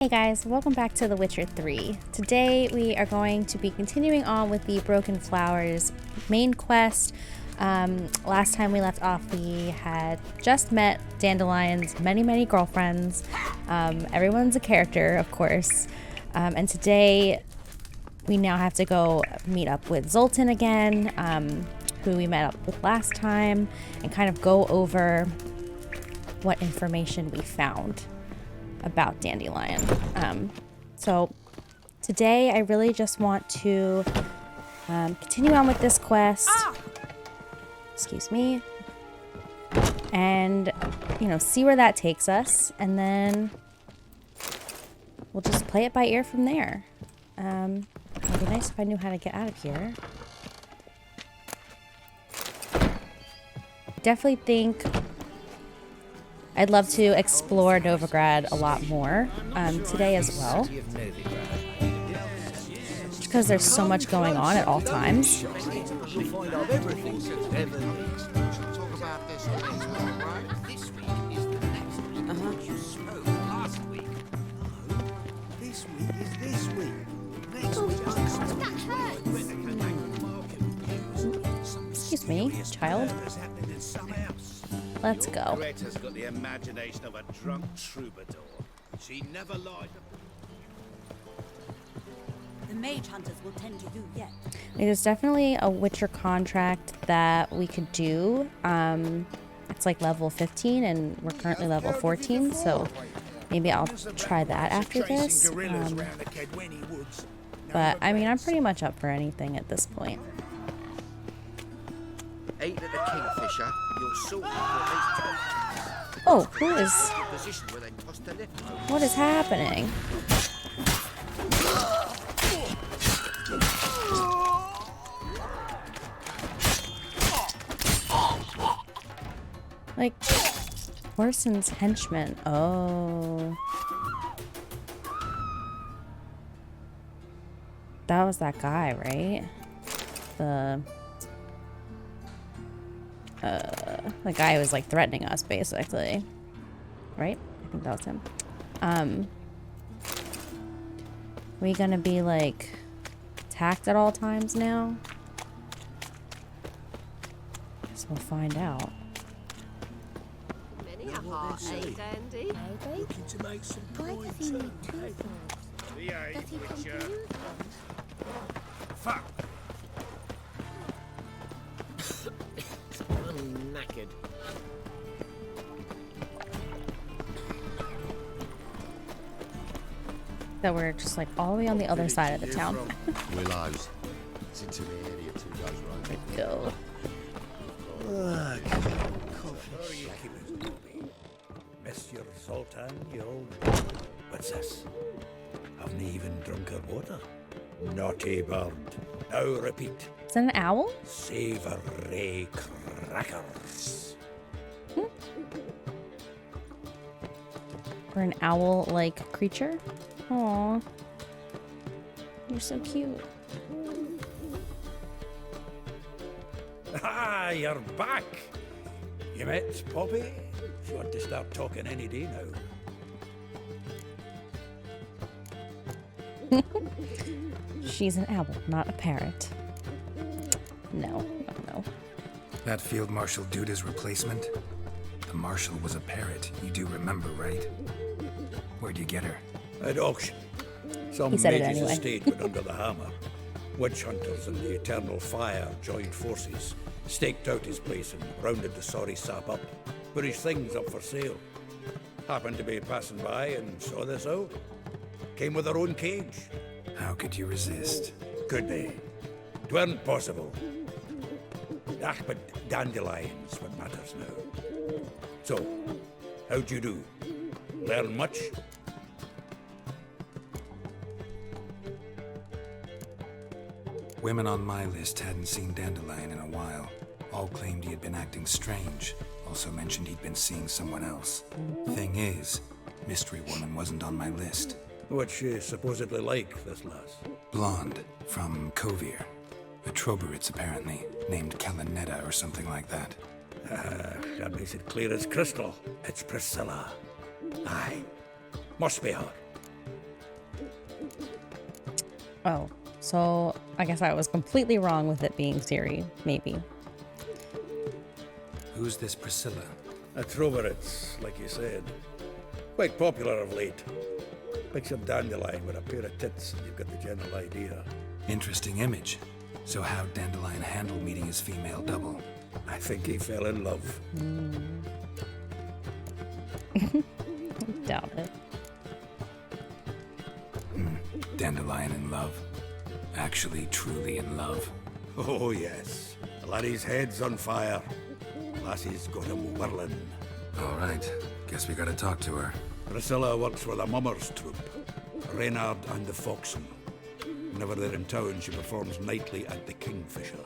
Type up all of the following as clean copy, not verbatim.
Hey guys, welcome back to The Witcher 3. Today we are going to be continuing on with the Broken Flowers main quest. Last time we left off, we had just met Dandelion's many girlfriends. Everyone's a character, of course. And today we now have to go meet up with Zoltan again, who we met up with last time, and kind of go over what information we found about Dandelion. So today I really just want to continue on with this quest. Excuse me. And, see where that takes us. And then we'll just play it by ear from there. It'd be nice if I knew how to get out of here. Definitely think I'd love to explore Novigrad a lot more today as well, because there's so much going on at all times. Excuse me, child. Let's go. Greta's got the imagination of a drunk troubadour. She never lied. The mage hunters will tend to you yet. There's definitely a Witcher contract that we could do. It's like level 15 and we're currently level 14, so maybe I'll try that after this. But I mean, I'm pretty much up for anything at this point. Eight at the Kingfisher, you'll sort Oh, who is... What is happening? Like, Horson's henchmen. Oh. That was that guy, right? The guy who was like threatening us, basically. Right? I think that was him. We gonna be like attacked at all times now? Guess we'll find out. Many a heart, eh, Dandy? Looking to make some Why does he need two things? Does he confuse them? Fuck! I'm knackered. That we're just like all the way on the other side of the town. Willows. It's into the area two goes right. Go. Monsieur Zoltan, you old... What's this? Haven't even drunk her water. Naughty bird. Now repeat. Is that an owl? Savory crackers. Or an owl-like creature? Aw. You're so cute. Ah, you're back. You met Poppy? She want to start talking any day now. She's an owl, not a parrot. No. That Field Marshal Duda's replacement? The Marshal was a parrot, you do remember, right? Where'd you get her? At auction. Some He said it mage's anyway. estate went under the hammer. Witch hunters and the Eternal Fire joined forces, staked out his place and rounded the sorry sap up, put his things up for sale. Happened to be passing by and saw this out. Came with her own cage. How could you resist? Could they? Tweren't possible. Ah, but Dandelion's what matters now. So, how'd you do? Learn much? Women on my list hadn't seen Dandelion in a while. All claimed he had been acting strange. Also mentioned he'd been seeing someone else. Thing is, Mystery Woman wasn't on my list. What's she supposedly like, this lass? Blonde, from Kovir. A Troberitz, apparently, named Kalanetta or something like that. That makes it clear as crystal. It's Priscilla. Aye. Must be her. Oh, so I guess I was completely wrong with it being Siri, maybe. Who's this Priscilla? A Troveritz, like you said. Quite popular of late. Picture Dandelion with a pair of tits, and you've got the general idea. Interesting image. So how'd Dandelion handle meeting his female double? I think he fell in love. Doubt it. Dandelion in love. Actually, truly in love. Oh, yes. The laddie's head's on fire. Lassie's got him whirling. All right. Guess we gotta talk to her. Priscilla works for the Mummers troupe. Reynard and the Foxen. Whenever they're in town, she performs nightly at the Kingfisher.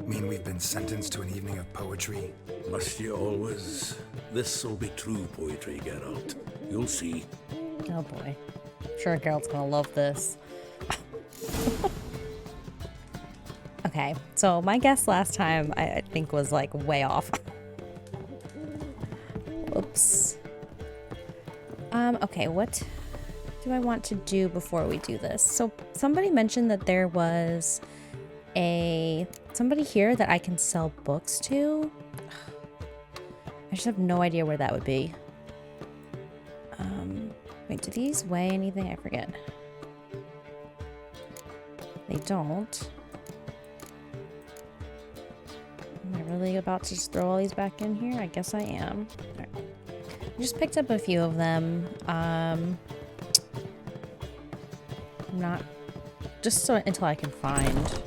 Mean we've been sentenced to an evening of poetry? Must you always? This'll be true poetry, Geralt. You'll see. Oh boy. I'm sure Geralt's gonna love this. Okay, so my guess last time I think was like way off. Oops. Okay, what do I want to do before we do this? So somebody mentioned that there was somebody here that I can sell books to. I just have no idea where that would be. Wait, do these weigh anything? I forget. They don't. Am I really about to just throw all these back in here? I guess I am. All right. I just picked up a few of them. I'm not... Just so until I can find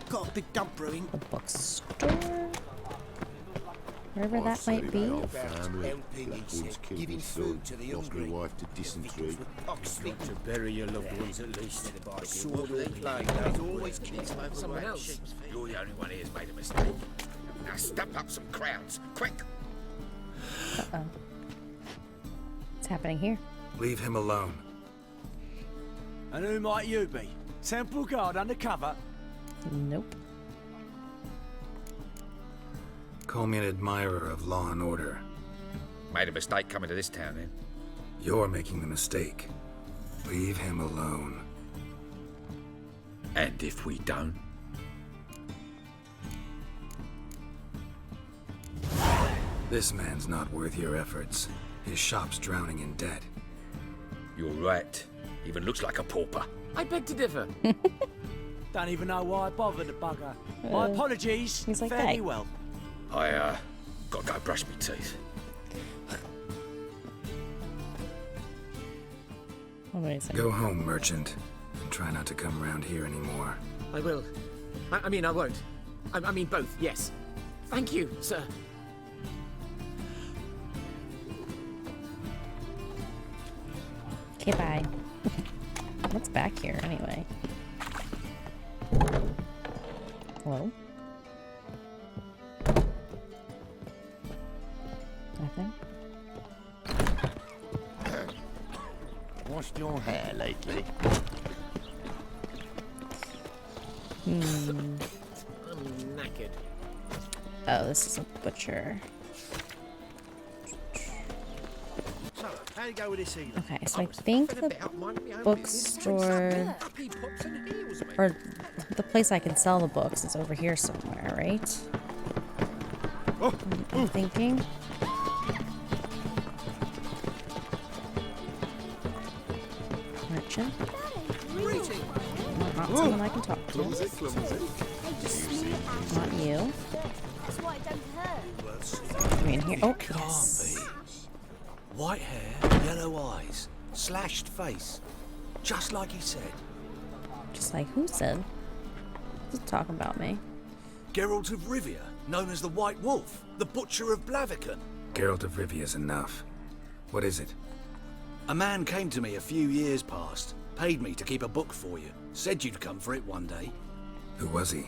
Got a big dump brewing. the bookstore. Wherever that might be. Family, Blackwood's killed Giving his son, food to the lost my hungry. wife to dysentery. Speak to Bury your loved ones at least. sword all playing. There's always kids Someone else. You're the only one here's made a mistake. Now stump up some crowds, quick. Uh-oh. What's happening here? Leave him alone. And who might you be? Temple Guard undercover? Nope. Call me an admirer of law and order. Made a mistake coming to this town, then. You're making the mistake. Leave him alone. And if we don't? This man's not worth your efforts. His shop's drowning in debt. You're right. Even looks like a pauper. I beg to differ. Don't even know why I bothered the bugger. My apologies. he's like, Fare "Hey." me well. I, gotta go brush my teeth. Amazing. Go home, merchant, and try not to come around here anymore. I will. I mean, I won't. I mean, both, yes. Thank you, sir. Okay, bye. What's back here, anyway? Hello? Nothing? Washed your hair lately? I'm knackered. Oh, this is a butcher. So, how you go with this evening? Okay, so I think the bookstore, or the place I can sell the books is over here somewhere, right? I'm thinking. Merchant? Not someone I can talk to. Clumsy, clumsy. Not you. That's why it don't hurt. Come in here. Oh, Can't yes. be. White hair, yellow eyes, slashed face. Just like he said. Just like who said? Who's talking about me? Geralt of Rivia, known as the White Wolf, the Butcher of Blaviken. Geralt of Rivia's enough. What is it? A man came to me a few years past, paid me to keep a book for you, said you'd come for it one day. Who was he?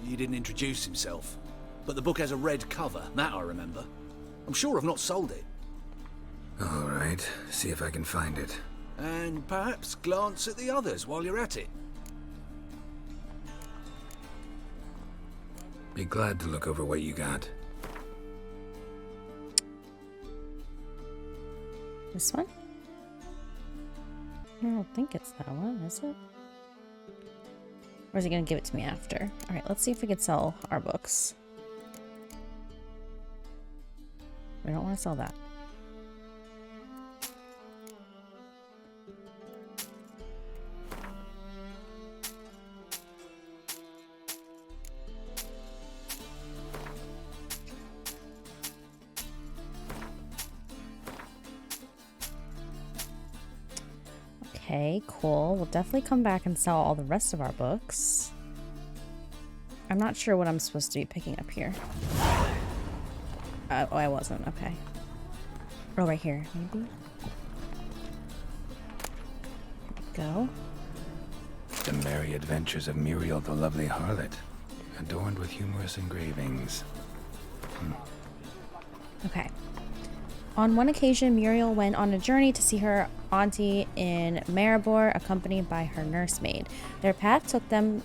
He didn't introduce himself, but the book has a red cover, that I remember. I'm sure I've not sold it. All right, see if I can find it. And perhaps glance at the others while you're at it. Be glad to look over what you got. This one? I don't think it's that one, is it? Or is he going to give it to me after? Alright, let's see if we can sell our books. We don't want to sell that. Okay, cool. We'll definitely come back and sell all the rest of our books. I'm not sure what I'm supposed to be picking up here. Oh, I wasn't. Okay. Oh, right here, maybe? Go. The Merry Adventures of Muriel the Lovely Harlot, adorned with humorous engravings. Okay. On one occasion, Muriel went on a journey to see her auntie in Maribor, accompanied by her nursemaid. Their path took them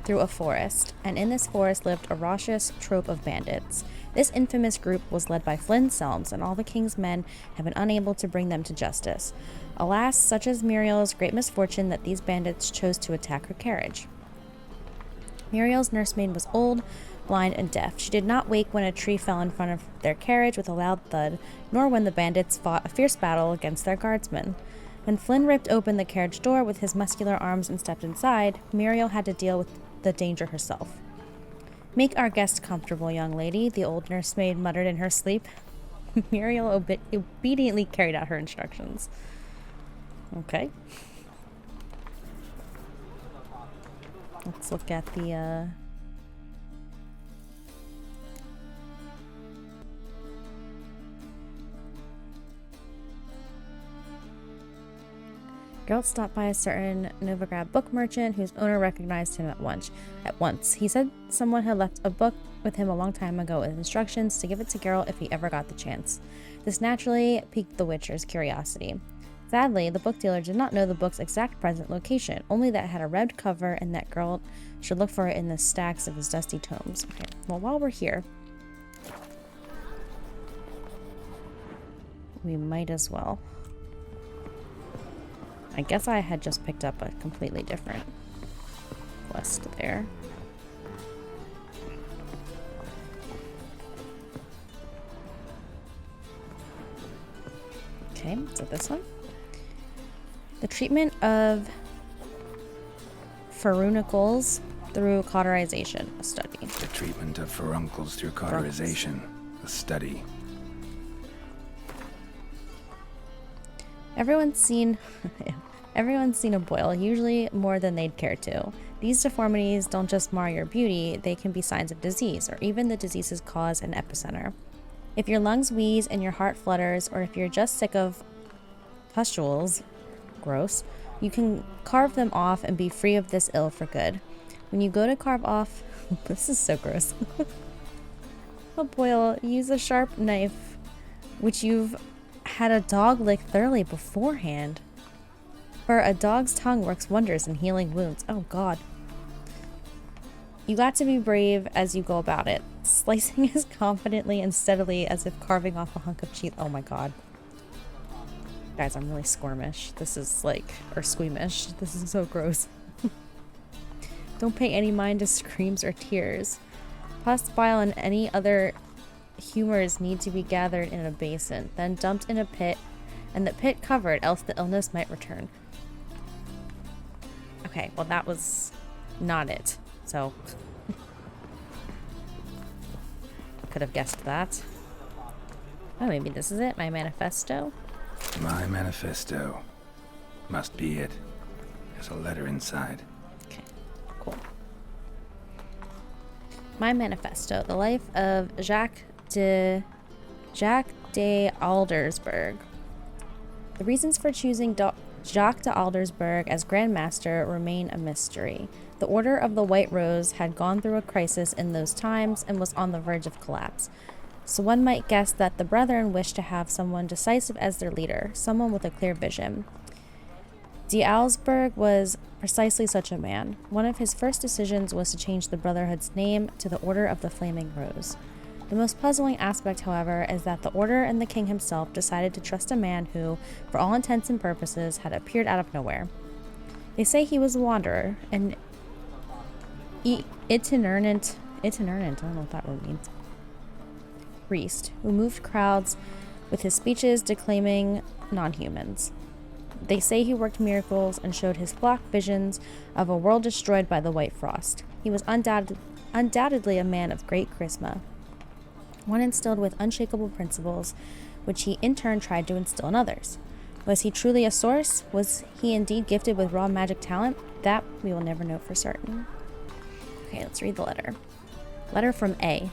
through a forest, and in this forest lived a raucous troop of bandits. This infamous group was led by Flynn Selms, and all the king's men have been unable to bring them to justice. Alas, such is Muriel's great misfortune that these bandits chose to attack her carriage. Muriel's nursemaid was old, blind, and deaf. She did not wake when a tree fell in front of their carriage with a loud thud, nor when the bandits fought a fierce battle against their guardsmen. When Flynn ripped open the carriage door with his muscular arms and stepped inside, Muriel had to deal with the danger herself. "Make our guest comfortable, young lady," the old nursemaid muttered in her sleep. Muriel obediently carried out her instructions. Okay. Let's look at the, Geralt stopped by a certain Novigrad book merchant whose owner recognized him at once. He said someone had left a book with him a long time ago with instructions to give it to Geralt if he ever got the chance. This naturally piqued the Witcher's curiosity. Sadly, the book dealer did not know the book's exact present location, only that it had a red cover and that Geralt should look for it in the stacks of his dusty tomes. Okay, well, while we're here, we might as well. I guess I had just picked up a completely different quest there. Okay, so this one. The treatment of furuncles through cauterization, a study. The treatment of furuncles through cauterization, a study. Everyone's seen a boil, usually more than they'd care to. These deformities don't just mar your beauty, they can be signs of disease, or even the disease's cause and epicenter. If your lungs wheeze and your heart flutters, or if you're just sick of pustules, gross, you can carve them off and be free of this ill for good. When you go to carve off, this is so gross, a boil, use a sharp knife, which you've had a dog lick thoroughly beforehand. For a dog's tongue works wonders in healing wounds. Oh god. You got to be brave as you go about it, slicing as confidently and steadily as if carving off a hunk of cheese. Oh my god. Guys, I'm really squirmish. This is like, or squeamish. This is so gross. Don't pay any mind to screams or tears. Pus, bile, and any other humors need to be gathered in a basin, then dumped in a pit, and the pit covered, else the illness might return. Okay, well that was not it, so could have guessed that. Oh, maybe this is it, my manifesto? My manifesto. Must be it. There's a letter inside. Okay, cool. My manifesto, the life of Jacques de Aldersberg. The reasons for choosing Jacques de Aldersberg as Grand Master remain a mystery. The Order of the White Rose had gone through a crisis in those times and was on the verge of collapse. So one might guess that the Brethren wished to have someone decisive as their leader, someone with a clear vision. De Aldersberg was precisely such a man. One of his first decisions was to change the Brotherhood's name to the Order of the Flaming Rose. The most puzzling aspect, however, is that the Order and the king himself decided to trust a man who, for all intents and purposes, had appeared out of nowhere. They say he was a wanderer, an itinerant, I don't know what that word means, priest, who moved crowds with his speeches declaiming non-humans. They say he worked miracles and showed his flock visions of a world destroyed by the White Frost. He was undoubtedly a man of great charisma, one instilled with unshakable principles, which he in turn tried to instill in others. Was he truly a source? Was he indeed gifted with raw magic talent? That we will never know for certain. Okay, let's read the letter. Letter from A.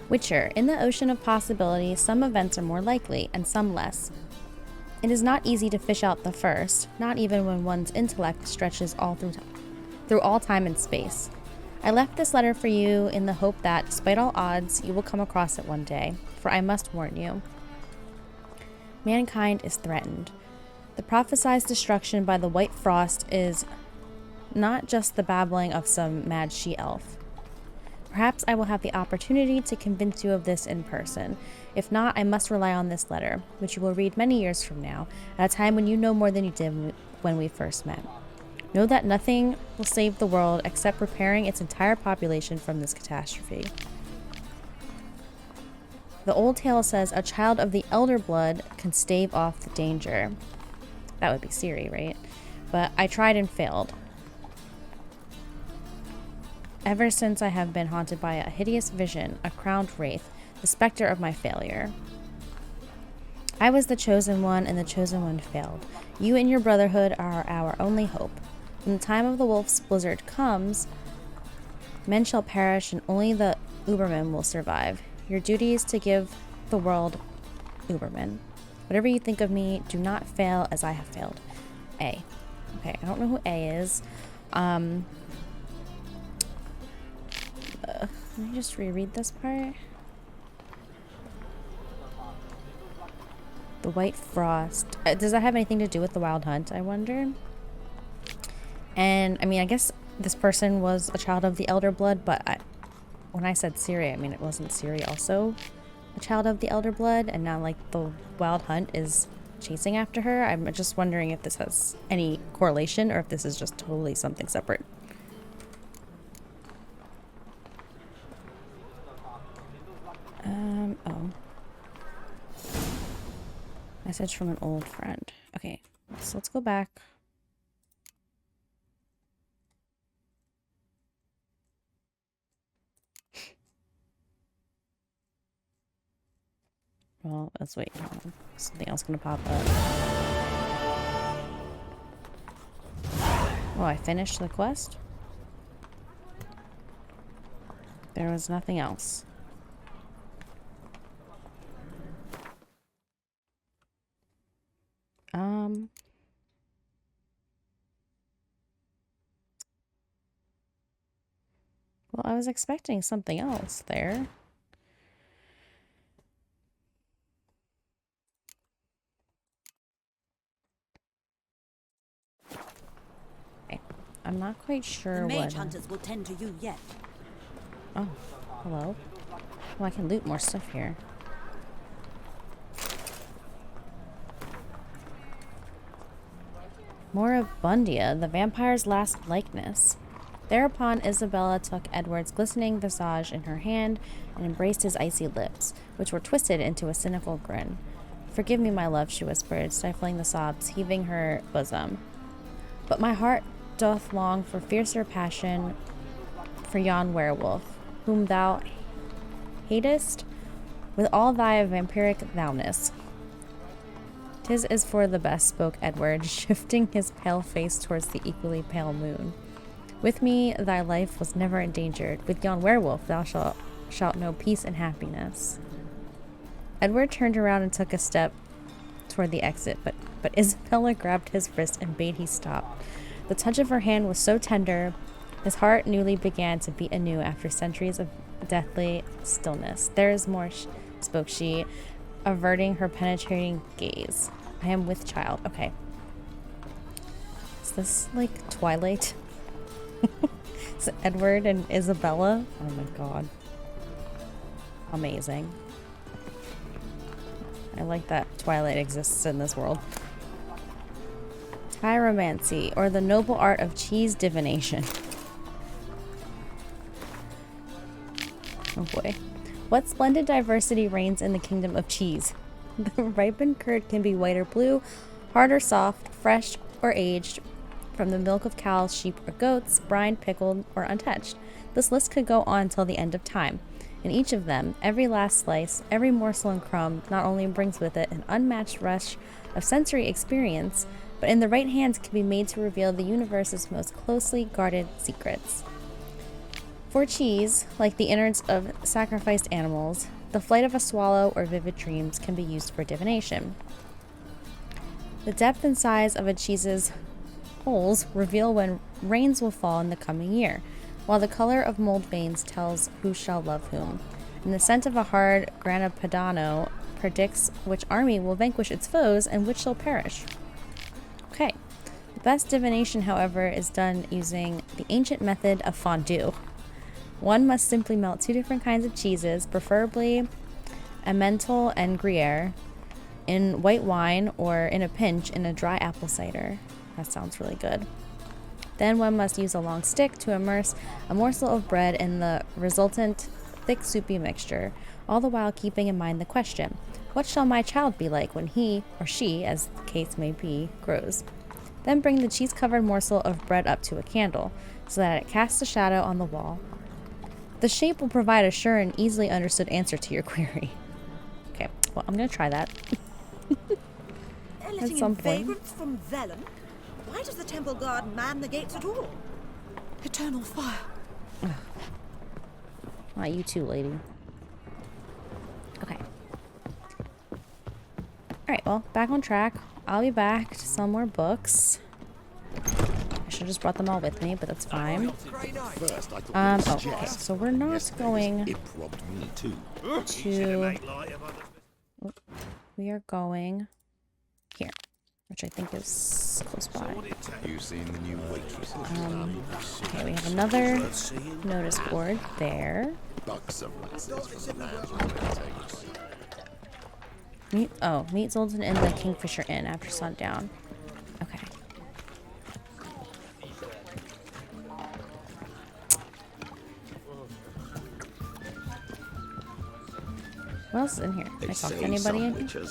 Witcher, in the ocean of possibility, some events are more likely and some less. It is not easy to fish out the first, not even when one's intellect stretches all through all time and space. I left this letter for you in the hope that, despite all odds, you will come across it one day, for I must warn you. Mankind is threatened. The prophesied destruction by the White Frost is not just the babbling of some mad she-elf. Perhaps I will have the opportunity to convince you of this in person. If not, I must rely on this letter, which you will read many years from now, at a time when you know more than you did when we first met. Know that nothing will save the world except preparing its entire population from this catastrophe. The old tale says a child of the elder blood can stave off the danger. That would be Ciri, right? But I tried and failed. Ever since I have been haunted by a hideous vision, a crowned wraith, the specter of my failure. I was the chosen one, and the chosen one failed. You and your brotherhood are our only hope. When the time of the wolf's blizzard comes, men shall perish and only the Ubermen will survive. Your duty is to give the world Ubermen. Whatever you think of me, do not fail as I have failed. A. Okay, I don't know who A is. Let me just reread this part. The White Frost. Does that have anything to do with the Wild Hunt, I wonder? And, I mean, I guess this person was a child of the Elder Blood, but when I said Ciri, I mean, it wasn't Ciri also a child of the Elder Blood, and now, like, the Wild Hunt is chasing after her? I'm just wondering if this has any correlation, or if this is just totally something separate. Oh. Message from an old friend. Okay, so let's go back. Well, let's wait. Something else gonna pop up. Oh, I finished the quest? There was nothing else. Well, I was expecting something else there. Okay. I'm not quite sure The what... mage hunters will tend to you yet. Oh, hello. Well, I can loot more stuff here. More of Bundia, the vampire's last likeness. Thereupon Isabella took Edward's glistening visage in her hand and embraced his icy lips, which were twisted into a cynical grin. "Forgive me, my love," she whispered, stifling the sobs heaving her bosom. "But my heart doth long for fiercer passion for yon werewolf, whom thou hatest with all thy vampiric thou-ness." "'Tis is for the best," spoke Edward, shifting his pale face towards the equally pale moon. "With me thy life was never endangered. With yon werewolf thou shalt know peace and happiness." Edward turned around and took a step toward the exit, but Isabella grabbed his wrist and bade he stop. The touch of her hand was so tender, his heart newly began to beat anew after centuries of deathly stillness. "There is more," spoke she, averting her penetrating gaze. "I am with child." Okay. Is this like Twilight? Is it Edward and Isabella? Oh my god. amazing. I like that Twilight exists in this world. Chiromancy, or the noble art of cheese divination. Oh boy. What splendid diversity reigns in the kingdom of cheese. The ripened curd can be white or blue, hard or soft, fresh or aged, from the milk of cows, sheep, or goats, brined, pickled, or untouched. This list could go on till the end of time. In each of them, every last slice, every morsel and crumb not only brings with it an unmatched rush of sensory experience, but in the right hands can be made to reveal the universe's most closely guarded secrets. For cheese, like the innards of sacrificed animals, the flight of a swallow or vivid dreams can be used for divination. The depth and size of a cheese's holes reveal when rains will fall in the coming year, while the color of mold veins tells who shall love whom. And the scent of a hard grana padano predicts which army will vanquish its foes and which shall perish. Okay. The best divination, however, is done using the ancient method of fondue. One must simply melt 2 different kinds of cheeses, preferably Emmental and Gruyere, in white wine or, in a pinch, in a dry apple cider. That sounds really good. Then one must use a long stick to immerse a morsel of bread in the resultant thick soupy mixture, all the while keeping in mind the question, what shall my child be like when he, or she, as the case may be, grows? Then bring the cheese-covered morsel of bread up to a candle, so that it casts a shadow on the wall. The shape will provide a sure and easily understood answer to your query. Okay, well, I'm going to try that. They're letting in vagrants from Velen? Why does the temple guard man the gates at all? Eternal fire. Not you too, lady. Okay. Alright, well, back on track. I'll be back to sell more books. I should have just brought them all with me, but that's fine. Oh, okay, so we're not going to... We are going here, which I think is close by. You seen the new waitress? Okay, we have another notice board there. Meat sold in the Kingfisher Inn after sundown. Okay. What else is in here? Can I talk to anybody in here?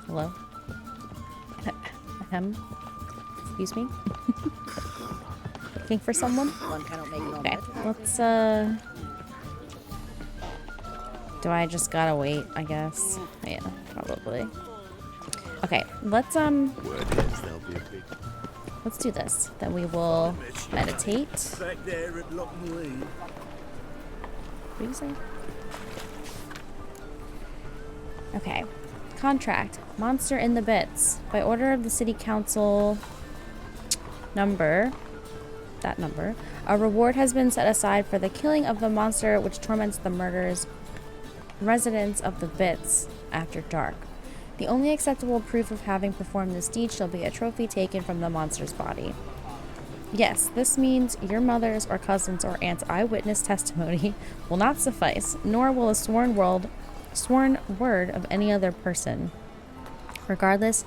Hello? Excuse me? Looking for someone? Okay, let's, do I just gotta wait, I guess? Yeah, probably. Okay, let's do this. Then we will meditate. What do you say? Okay. Contract. Monster in the Bits. By order of the City Council that number, a reward has been set aside for the killing of the monster which torments the murderers residents of the Bits after dark. The only acceptable proof of having performed this deed shall be a trophy taken from the monster's body. Yes, this means your mother's or cousin's or aunt's eyewitness testimony will not suffice, nor will a sworn word of any other person, regardless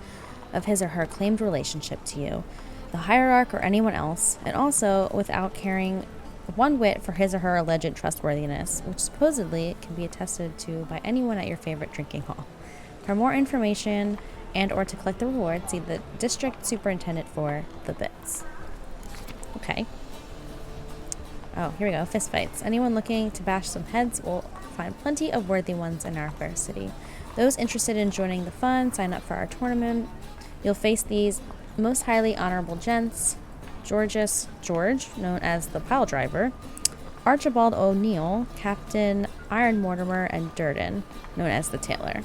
of his or her claimed relationship to you, the hierarch, or anyone else, and also without caring one whit for his or her alleged trustworthiness, which supposedly can be attested to by anyone at your favorite drinking hall. For more information and or to collect the reward, see the district superintendent for the Bits. Okay. Oh, here we go. Fistfights. Anyone looking to bash some heads will find plenty of worthy ones in our fair city. Those interested in joining the fun, sign up for our tournament. You'll face these most highly honorable gents: George, known as the Pile Driver, Archibald O'Neill, Captain Iron Mortimer, and Durden, known as the Tailor.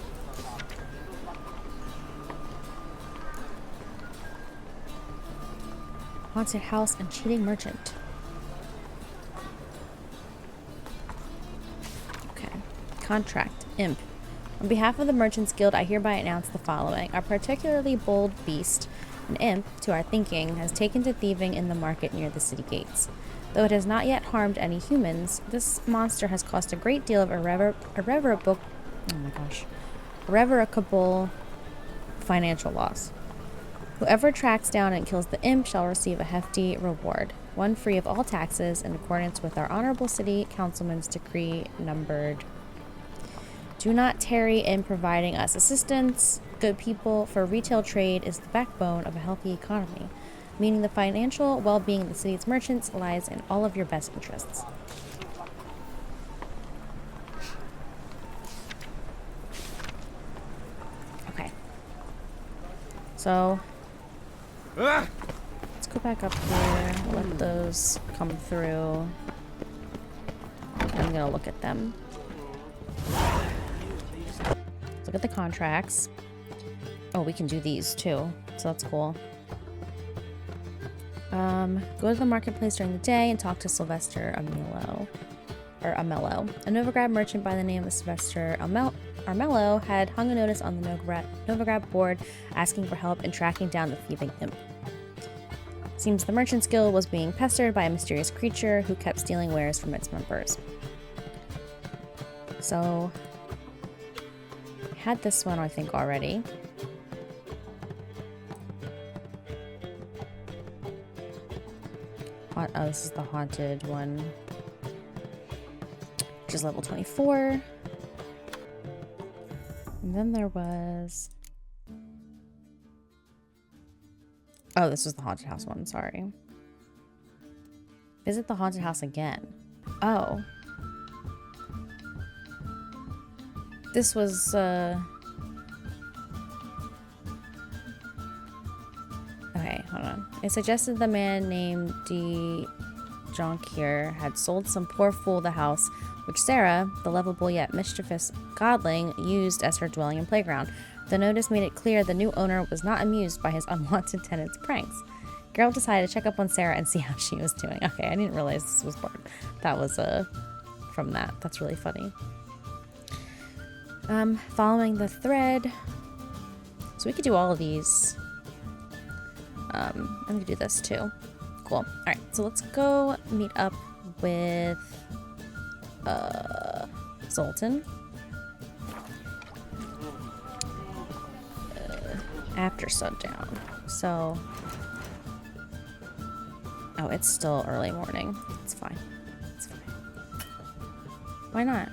Haunted house and cheating merchant. Okay. Contract. Imp. On behalf of the Merchants Guild, I hereby announce the following. A particularly bold beast An imp, to our thinking, has taken to thieving in the market near the city gates. Though it has not yet harmed any humans, this monster has caused a great deal of irrevocable financial loss. Whoever tracks down and kills the imp shall receive a hefty reward, one free of all taxes, in accordance with our honorable city councilman's decree numbered. Do not tarry in providing us assistance, good people, for retail trade is the backbone of a healthy economy, meaning the financial well-being of the city's merchants lies in all of your best interests. Okay. So, let's go back up here, let those come through. I'm gonna look at them. Look at the contracts. Oh, we can do these too, so that's cool. Go to the marketplace during the day and talk to Sylvester Amello. A Novigrad merchant by the name of Sylvester Armello had hung a notice on the Novigrad board asking for help in tracking down the thieving imp. Seems the Merchants Guild was being pestered by a mysterious creature who kept stealing wares from its members. So, I had this one, I think, already. Oh, this is the haunted one, which is level 24. And then there was... Oh, this was the haunted house one, sorry. Visit the haunted house again. Oh. This was, Okay, hold on. It suggested the man named Dijkstra had sold some poor fool the house, which Sarah, the lovable yet mischievous godling, used as her dwelling and playground. The notice made it clear the new owner was not amused by his unwanted tenant's pranks. Geralt decided to check up on Sarah and see how she was doing. Okay, I didn't realize this was part. That was from that. That's really funny. Following the thread. So we could do all of these. I'm gonna do this too. Cool. Alright, so let's go meet up with Zoltan. After sundown. So, oh, it's still early morning. It's fine. It's fine. Why not?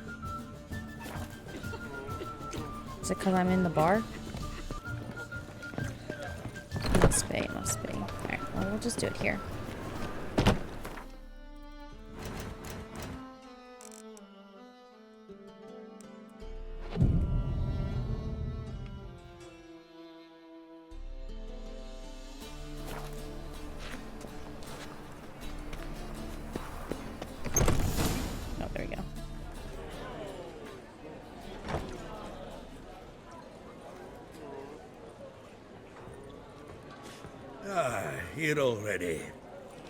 Is it because I'm in the bar? Must be, must be. Alright, well, we'll just do it here. Oh, there we go. Here already.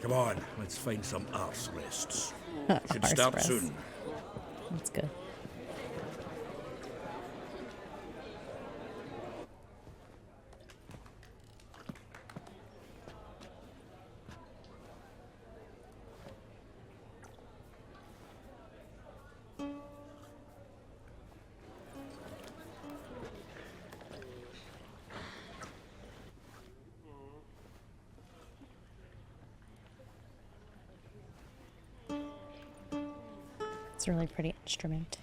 Come on, let's find some arse rests. Should Arse start rest. soon. That's good. It's a really pretty instrument.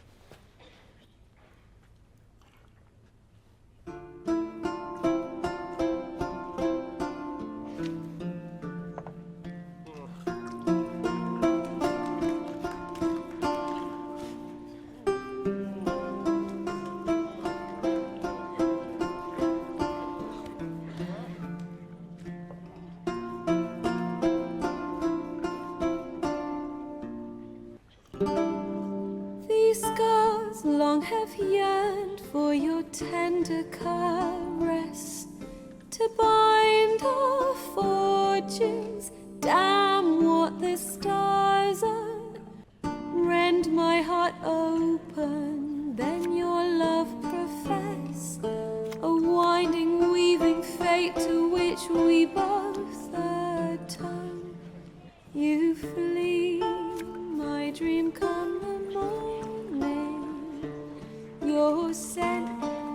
These scars long have yearned for your tender caress, to bind our fortunes. Damn what the stars are. Rend my heart open, then your love profess. A winding, weaving fate to which we both atone. You flee, my dream come the morning. Your scent,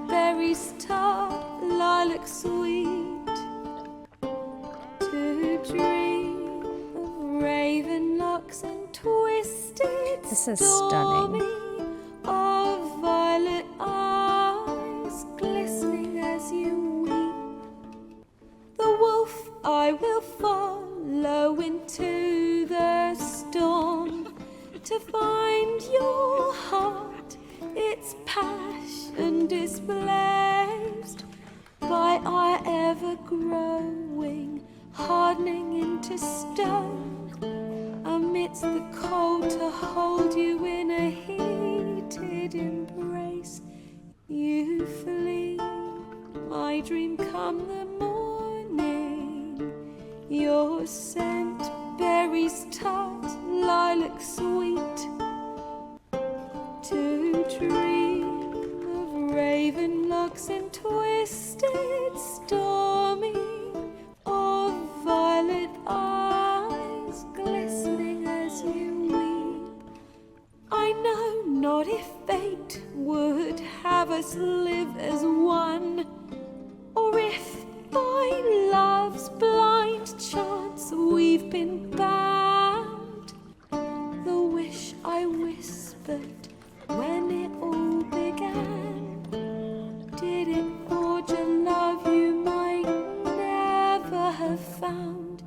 berries tart, lilac sweet. To dream of raven locks and twisted This is stunning. stormy, of violet eyes glistening as you weep. The wolf I will follow into the storm to find your heart, its passion displaced by our ever-growing, hardening into stone. Amidst the cold to hold you in a heated embrace. You flee, my dream come the morning. Your scent, berries tart, lilac sweet. To dream of raven locks and twisted stormy, of violet eyes glistening as you weep. I know not if fate would have us live as one, or if by love's blind chance we've been bound. The wish I whispered when it all began, did it forge a love you might never have found?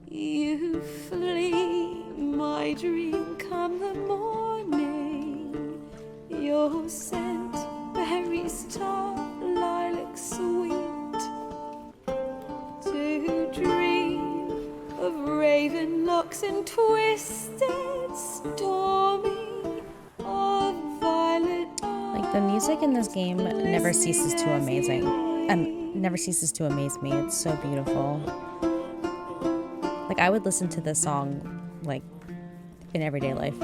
You flee, my dream come the morning. Your scent, berries tart, lilac sweet. To dream of raven locks and twisted stormy, of violet eyes. Like, the music in this game never ceases to never ceases to amaze me. It's so beautiful. Like, I would listen to this song, like, in everyday life.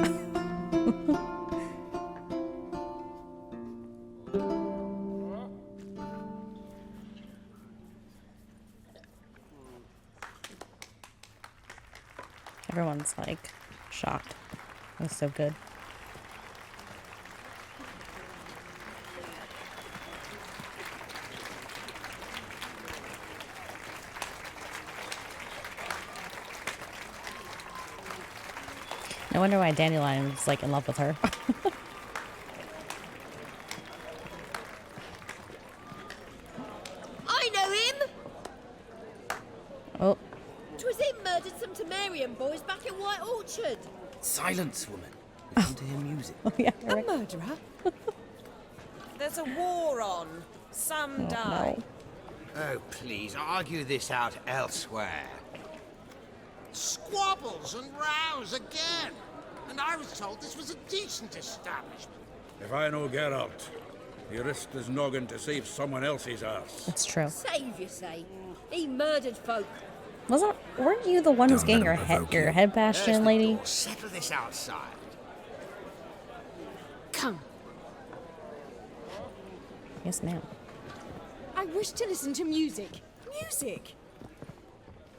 Everyone's, like, shocked. It was so good. No wonder why Dandelion was, like, in love with her. I know him! Oh, 'Twas him murdered some Temerian boys back in White Orchard. Silence, woman. Listen to hear music. oh yeah. A Right. murderer? There's a war on. Some die. No. Oh, please, argue this out elsewhere. Squabbles and rows again. And I was told this was a decent establishment. If I know Geralt, he risked his noggin to save someone else's arse. It's true. Save, you say? He murdered folk. Weren't you the one who's Don't getting let your him head provoke your you. head bashed in, lady? Door. Settle this outside. Come. Yes, ma'am. I wish to listen to music. Music!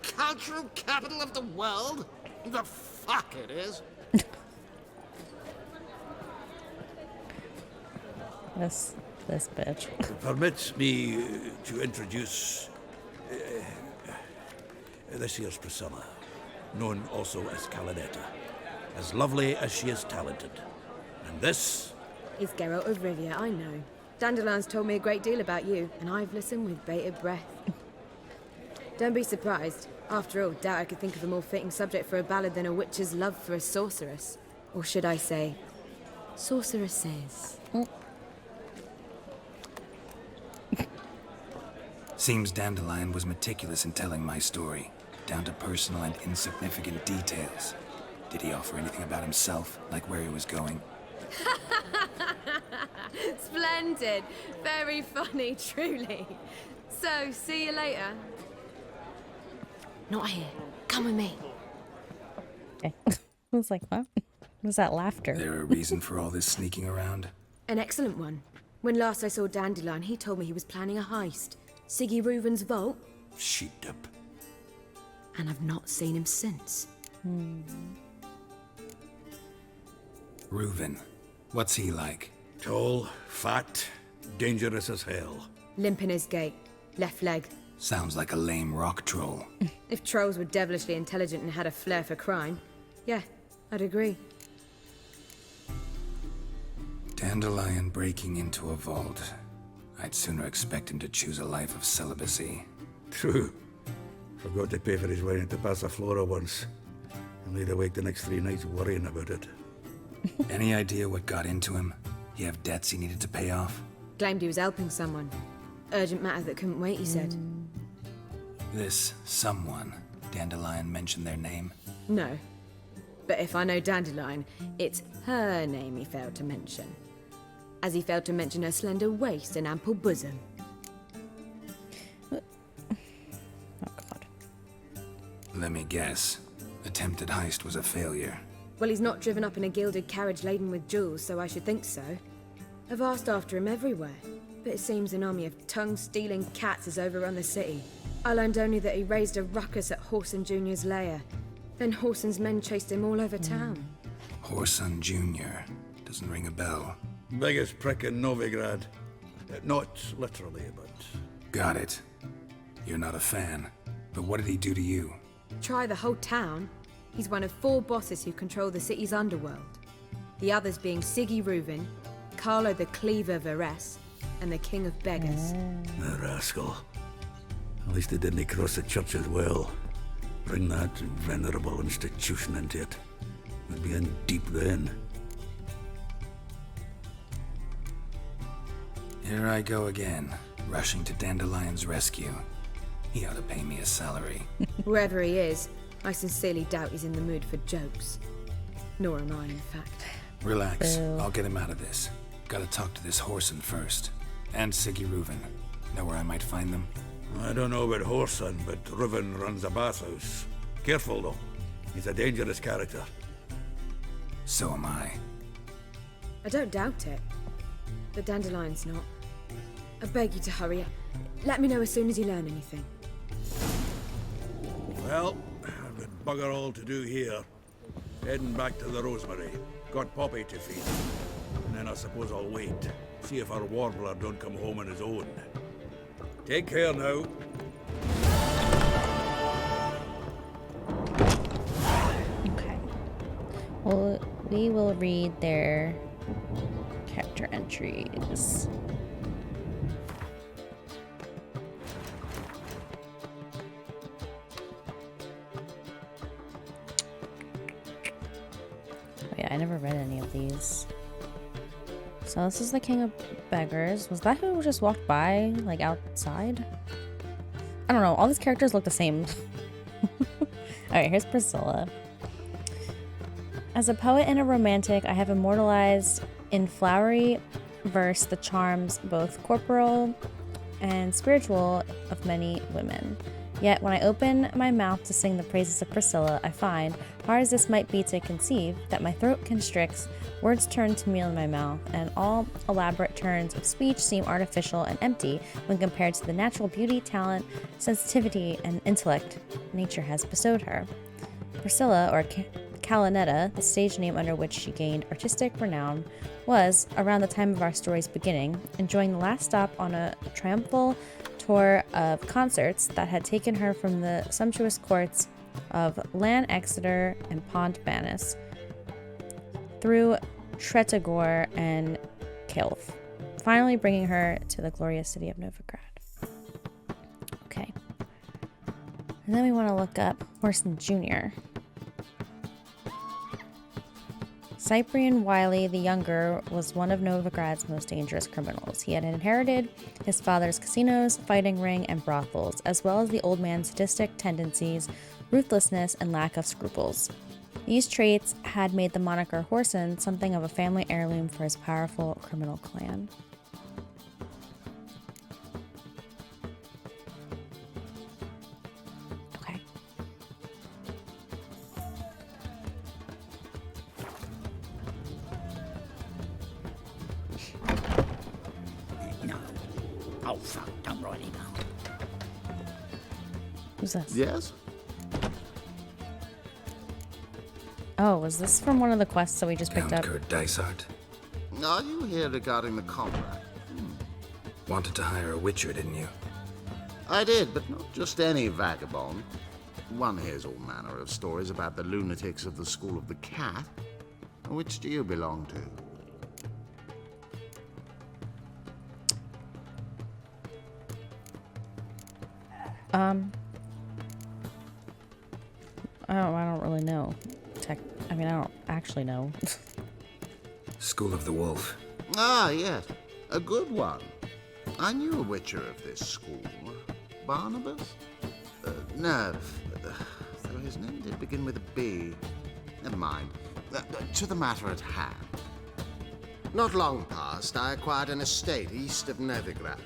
Cultural capital of the world? The fuck it is. This bitch. Permit me to introduce this here's Priscilla, known also as Calinetta, as lovely as she is talented. And this It's Geralt of Rivia, I know. Dandelion's told me a great deal about you, and I've listened with bated breath. Don't be surprised. After all, doubt I could think of a more fitting subject for a ballad than a witch's love for a sorceress. Or should I say, sorceresses. Seems Dandelion was meticulous in telling my story, down to personal and insignificant details. Did he offer anything about himself, like where he was going? Splendid. Very funny, truly. So, see you later. Not here. Come with me. Okay. I was like, what? What was that laughter? Is there a reason for all this sneaking around? An excellent one. When last I saw Dandelion, he told me he was planning a heist. Siggy Reuven's vault? sheep-dip. And I've not seen him since. Reuven, what's he like? Tall, fat, dangerous as hell. Limp in his gait, left leg. Sounds like a lame rock troll. If trolls were devilishly intelligent and had a flair for crime, yeah, I'd agree. Dandelion breaking into a vault. I'd sooner expect him to choose a life of celibacy. True. Forgot to pay for his wedding to Passiflora once. And laid awake the next 3 nights worrying about it. Any idea what got into him? He have debts he needed to pay off? Claimed he was helping someone. Urgent matter that couldn't wait, he said. This someone, Dandelion mentioned their name? No. But if I know Dandelion, it's her name he failed to mention. As he failed to mention her slender waist and ample bosom. Oh, God. Let me guess. Attempted heist was a failure. Well, he's not driven up in a gilded carriage laden with jewels, so I should think so. I've asked after him everywhere, but it seems an army of tongue-stealing cats has overrun the city. I learned only that he raised a ruckus at Whoreson Jr.'s lair. Then Whoreson's men chased him all over town. Whoreson Jr. Doesn't ring a bell. Biggest prick in Novigrad. Not literally, but... Got it. You're not a fan. But what did he do to you? Try the whole town. He's one of 4 bosses who control the city's underworld. The others being Siggy Reuven, Carlo the Cleaver Varese, and the King of Beggars. The rascal. At least he didn't cross the church as well. Bring that venerable institution into it. We'd be in deep then. Here I go again, rushing to Dandelion's rescue. He ought to pay me a salary. Whoever he is, I sincerely doubt he's in the mood for jokes. Nor am I, in fact. Relax, I'll get him out of this. Gotta talk to this Whoreson first. And Siggy Reuven. Know where I might find them? I don't know about Whoreson, but Reuven runs a bathhouse. Careful, though. He's a dangerous character. So am I. I don't doubt it. But Dandelion's not. I beg you to hurry. Let me know as soon as you learn anything. Well, I've got bugger all to do here. Heading back to the Rosemary. Got Poppy to feed. And then I suppose I'll wait. See if our warbler don't come home on his own. Take care now. Okay. Well, we will read their character entries. Oh yeah, I never read any of these. So this is the King of Beggars. Was that who just walked by, like, outside? I don't know. All these characters look the same. Alright, here's Priscilla. As a poet and a romantic, I have immortalized in flowery verse the charms, both corporal and spiritual, of many women. Yet when I open my mouth to sing the praises of Priscilla, I find, hard as this might be to conceive, that my throat constricts, words turn to meal in my mouth, and all elaborate turns of speech seem artificial and empty when compared to the natural beauty, talent, sensitivity, and intellect nature has bestowed her. Priscilla, or Calinetta, the stage name under which she gained artistic renown, was, around the time of our story's beginning, enjoying the last stop on a triumphal tour of concerts that had taken her from the sumptuous courts of Lan Exeter and Pontbanus through Tretogor and Kilf, finally bringing her to the glorious city of Novigrad. Okay. And then we want to look up Whoreson Jr. Cyprian Wiley the Younger was one of Novigrad's most dangerous criminals. He had inherited his father's casinos, fighting ring, and brothels, as well as the old man's sadistic tendencies, ruthlessness, and lack of scruples. These traits had made the moniker Whoreson something of a family heirloom for his powerful criminal clan. Okay. No. Oh, fuck. I'm writing now. Who's this? Yes? Oh, was this from one of the quests that we just picked up? Count Dysart. Are you here regarding the contract? Wanted to hire a witcher, didn't you? I did, but not just any vagabond. One hears all manner of stories about the lunatics of the School of the Cat. Which do you belong to? I don't really know. I don't actually know. School of the Wolf. Ah, yes. A good one. I knew a witcher of this school. Barnabas? No. Though his name did begin with a B. Never mind. To the matter at hand. Not long past, I acquired an estate east of Novigrad.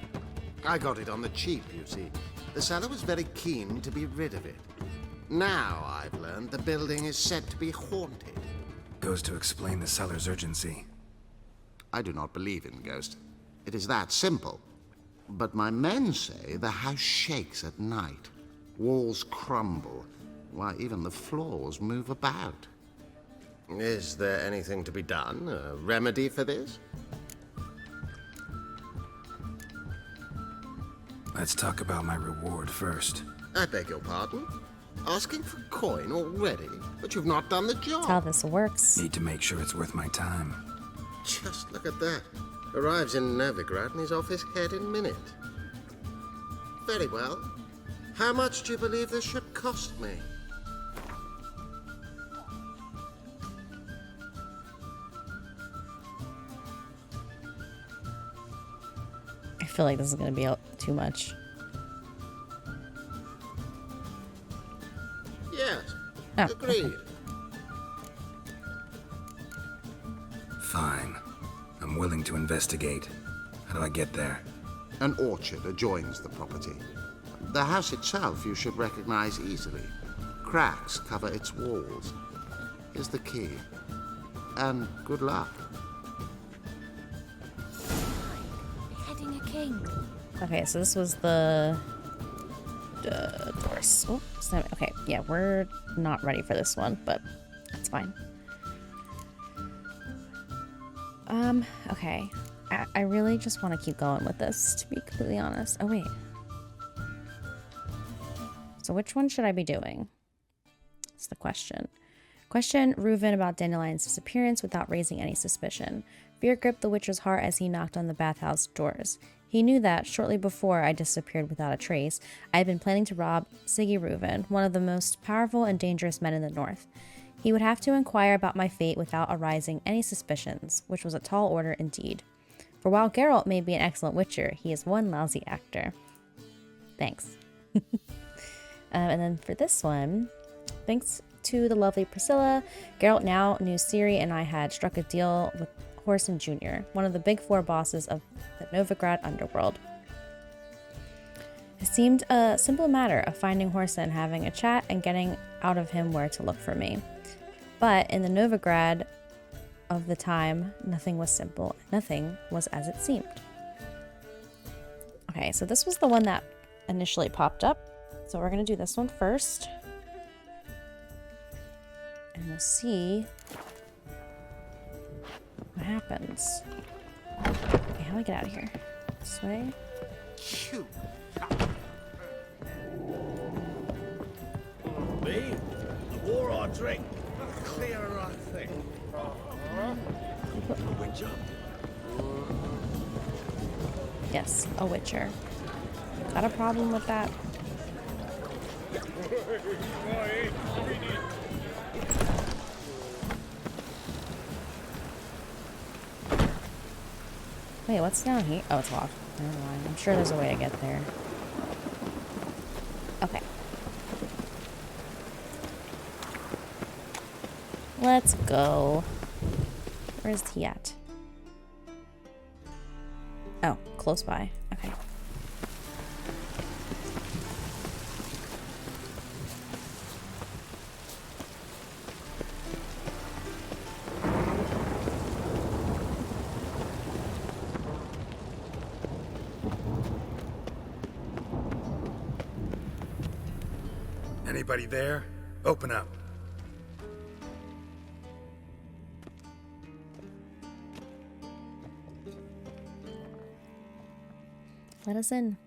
I got it on the cheap, you see. The seller was very keen to be rid of it. Now I've learned the building is said to be haunted. Goes to explain the seller's urgency. I do not believe in ghosts. It is that simple. But my men say the house shakes at night. Walls crumble. Why, even the floors move about. Is there anything to be done? A remedy for this? Let's talk about my reward first. I beg your pardon? Asking for coin already? But you've not done the job. That's how this works. Need to make sure it's worth my time. Just look at that. Arrives in Novigrad and he's off his head in minutes. Very well. How much do you believe this should cost me? I feel like this is going to be too much. Yes. Oh, Agreed. okay. Fine. I'm willing to investigate. How do I get there? An orchard adjoins the property. The house itself you should recognize easily. Cracks cover its walls. Here's the key. And good luck. Beheading a king. Okay, so this was the doors. Oh, okay, yeah, we're not ready for this one, but that's fine. Okay. I really just want to keep going with this, to be completely honest. Oh, wait. So which one should I be doing? That's the question. Question Reuven about Dandelion's disappearance without raising any suspicion. Fear gripped the Witcher's heart as he knocked on the bathhouse doors. He knew that, shortly before I disappeared without a trace, I had been planning to rob Siggy Reuven, one of the most powerful and dangerous men in the north. He would have to inquire about my fate without arousing any suspicions, which was a tall order indeed. For while Geralt may be an excellent witcher, he is one lousy actor. Thanks. And then for this one, thanks to the lovely Priscilla, Geralt now knew Ciri and I had struck a deal with Whoreson Jr., one of the big four bosses of the Novigrad underworld. It seemed a simple matter of finding Whoreson, having a chat, and getting out of him where to look for me. But in the Novigrad of the time, nothing was simple. Nothing was as it seemed. Okay, so this was the one that initially popped up. So we're going to do this one first. And we'll see what happens. Okay, how do I get out of here? This way? Shoot. Me? The war or drink? Clearer, I think. Witcher? Yes, a witcher. Got a problem with that? Wait, what's down here? Oh, it's locked. Never mind. I'm sure there's a way to get there. Okay. Let's go. Where's he at? Oh, close by. Okay. Anybody there? Open up. Let us in.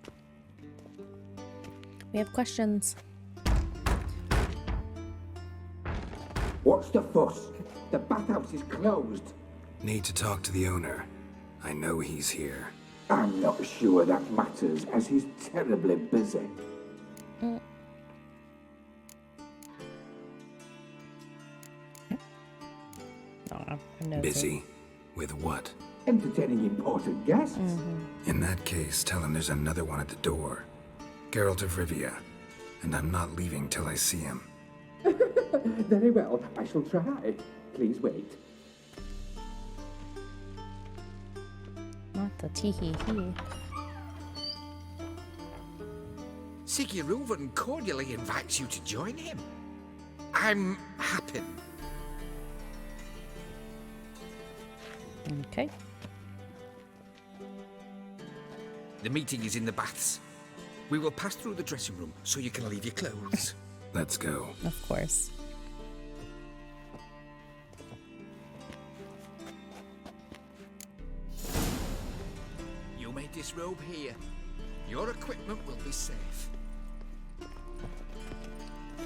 We have questions. What's the fuss? The bathhouse is closed. Need to talk to the owner. I know he's here. I'm not sure that matters, as he's terribly busy. Mm. Oh, Busy? With what? Entertaining important guests. In that case, tell him there's another one at the door. Geralt of Rivia. And I'm not leaving till I see him. Very well, I shall try. Please wait. Not the tee-hee-hee. Siggy Reuven cordially invites you to join him. I'm happy. Okay. The meeting is in the baths. We will pass through the dressing room so you can leave your clothes. Let's go. Of course. You may disrobe here. Your equipment will be safe.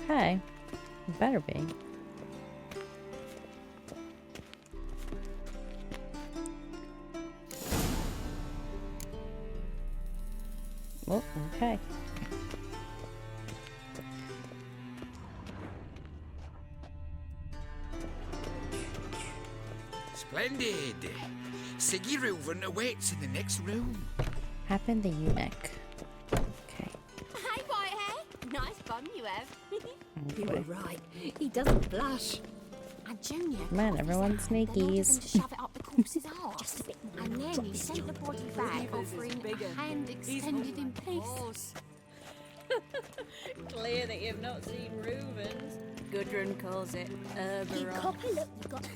Okay. Better be. Oh, okay. Splendid. Siggy Reuven awaits in the next room. Happen the eunuch. Okay. Hey, Whitehair. Nice bum you have. You were right. He doesn't blush. And Junior. Come on, everyone, sneakies. To shove it up the corpse's arse. Just a bit more. And then he sent the body back, offering a hand extended in peace. Clear that you've not seen Reuven's. Gudrun calls it Herberon. Copper, look, you got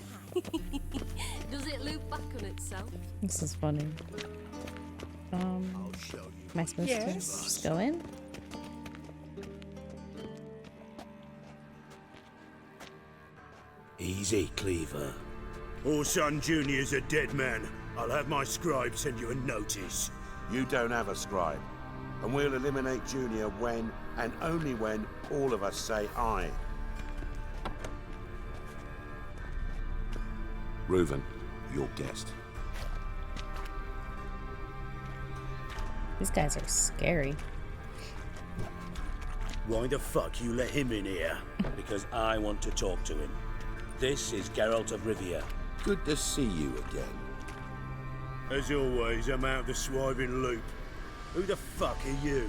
Does it loop back on itself? This is funny. Am I supposed to just go in? Easy, Cleaver. Orson Jr.'s a dead man. I'll have my scribe send you a notice. You don't have a scribe. And we'll eliminate Junior when, and only when, all of us say aye. Reuven, your guest. These guys are scary. Why the fuck you let him in here? Because I want to talk to him. This is Geralt of Rivia. Good to see you again. As always, I'm out of the swiving loop. Who the fuck are you?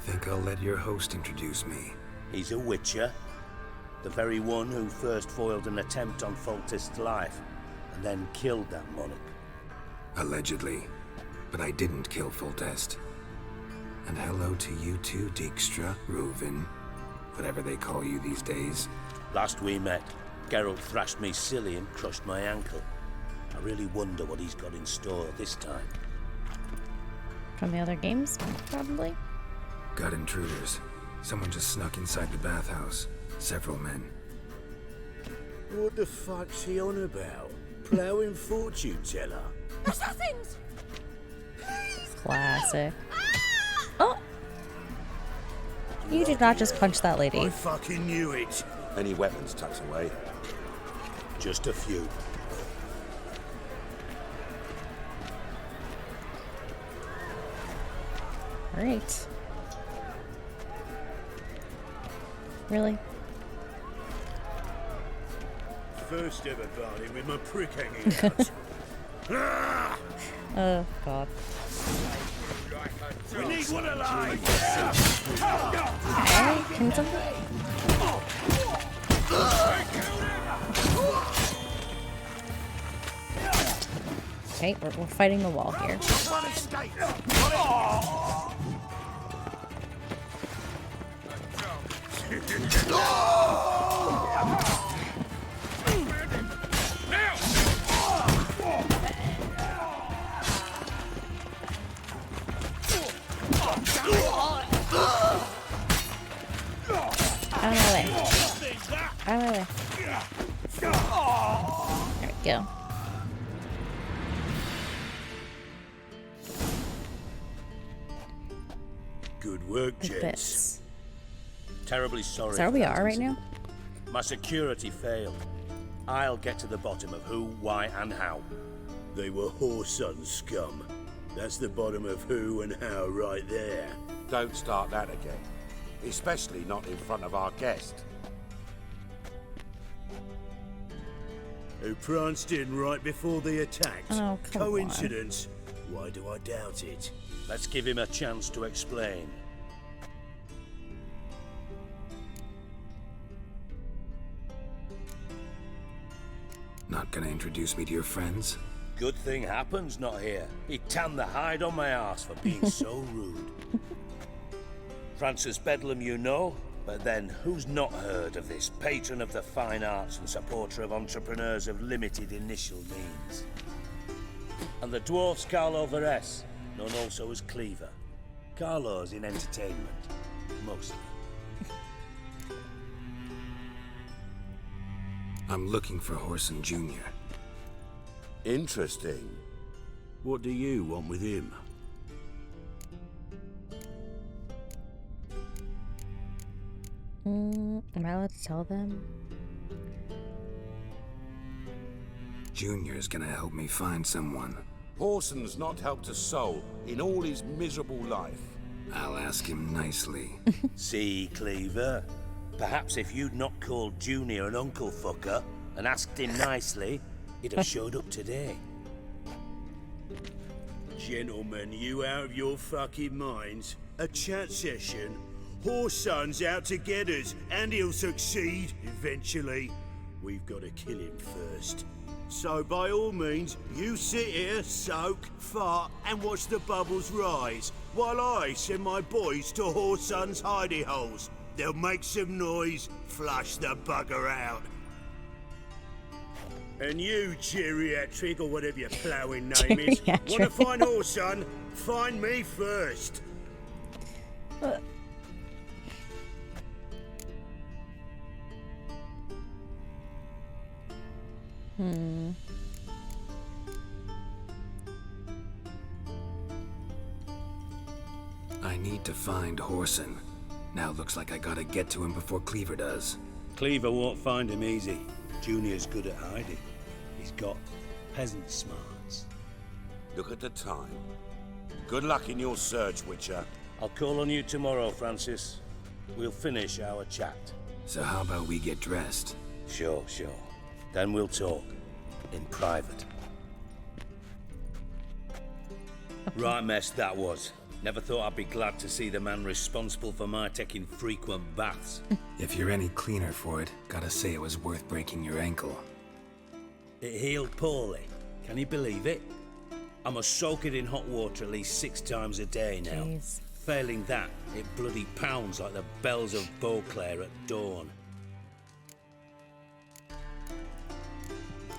Think I'll let your host introduce me. He's a witcher. The very one who first foiled an attempt on Foltest's life, and then killed that monarch. Allegedly. But I didn't kill Foltest. And hello to you too, Dijkstra, Reuven, whatever they call you these days. Last we met, Geralt thrashed me silly and crushed my ankle. I really wonder what he's got in store this time. From the other games, probably? Got intruders. Someone just snuck inside the bathhouse. Several men. What the fuck's he on about? Ploughing fortune teller? Assassins! Classic. Oh! You did not just punch that lady. I fucking knew it. Any weapons tucked away? Just a few. Alright. Really? First ever bargain with my prick hanging out. Oh, God. We need one alive! Alright, can somebody... Okay, we're fighting the wall here. Out of my way. Out of my way. There we go. Good work, Big gents. bits. Terribly sorry. Is that where we for that are right now? incident. My security failed. I'll get to the bottom of who, why, and how. They were whoreson scum. That's the bottom of who and how right there. Don't start that again. Especially not in front of our guest. Who pranced in right before they attacked. Oh, come Coincidence? Why do I doubt it? Let's give him a chance to explain. Not gonna introduce me to your friends? Good thing Happen's not here. He tanned the hide on my arse for being so rude. Francis Bedlam, you know, but then who's not heard of this patron of the fine arts and supporter of entrepreneurs of limited initial means? And the dwarf's Carlo Veres, known also as Cleaver. Carlo's in entertainment, mostly. I'm looking for Horson Jr. Interesting. What do you want with him? Am I allowed to tell them? Junior's gonna help me find someone. Horson's not helped a soul in all his miserable life. I'll ask him nicely. See, Cleaver? Perhaps if you'd not called Junior an uncle fucker and asked him nicely, he'd have showed up today. Gentlemen, you out of your fucking minds? A chat session? Horson's out to get us, and he'll succeed eventually. We've got to kill him first. So by all means, you sit here, soak, fart, and watch the bubbles rise, while I send my boys to Horson's hidey holes. They'll make some noise, flush the bugger out. And you, geriatric, or whatever your ploughing name is, want to find Horson? Find me first. I need to find Horson. Now looks like I gotta get to him before Cleaver does. Cleaver won't find him easy. Junior's good at hiding. He's got peasant smarts. Look at the time. Good luck in your search, Witcher. I'll call on you tomorrow, Francis. We'll finish our chat. So how about we get dressed? Sure. Then we'll talk. In private. Okay. Right mess that was. Never thought I'd be glad to see the man responsible for my taking frequent baths. If you're any cleaner for it, gotta say it was worth breaking your ankle. It healed poorly. Can you believe it? I must soak it in hot water at least 6 times a day now. Jeez. Failing that, it bloody pounds like the bells of Beauclair at dawn.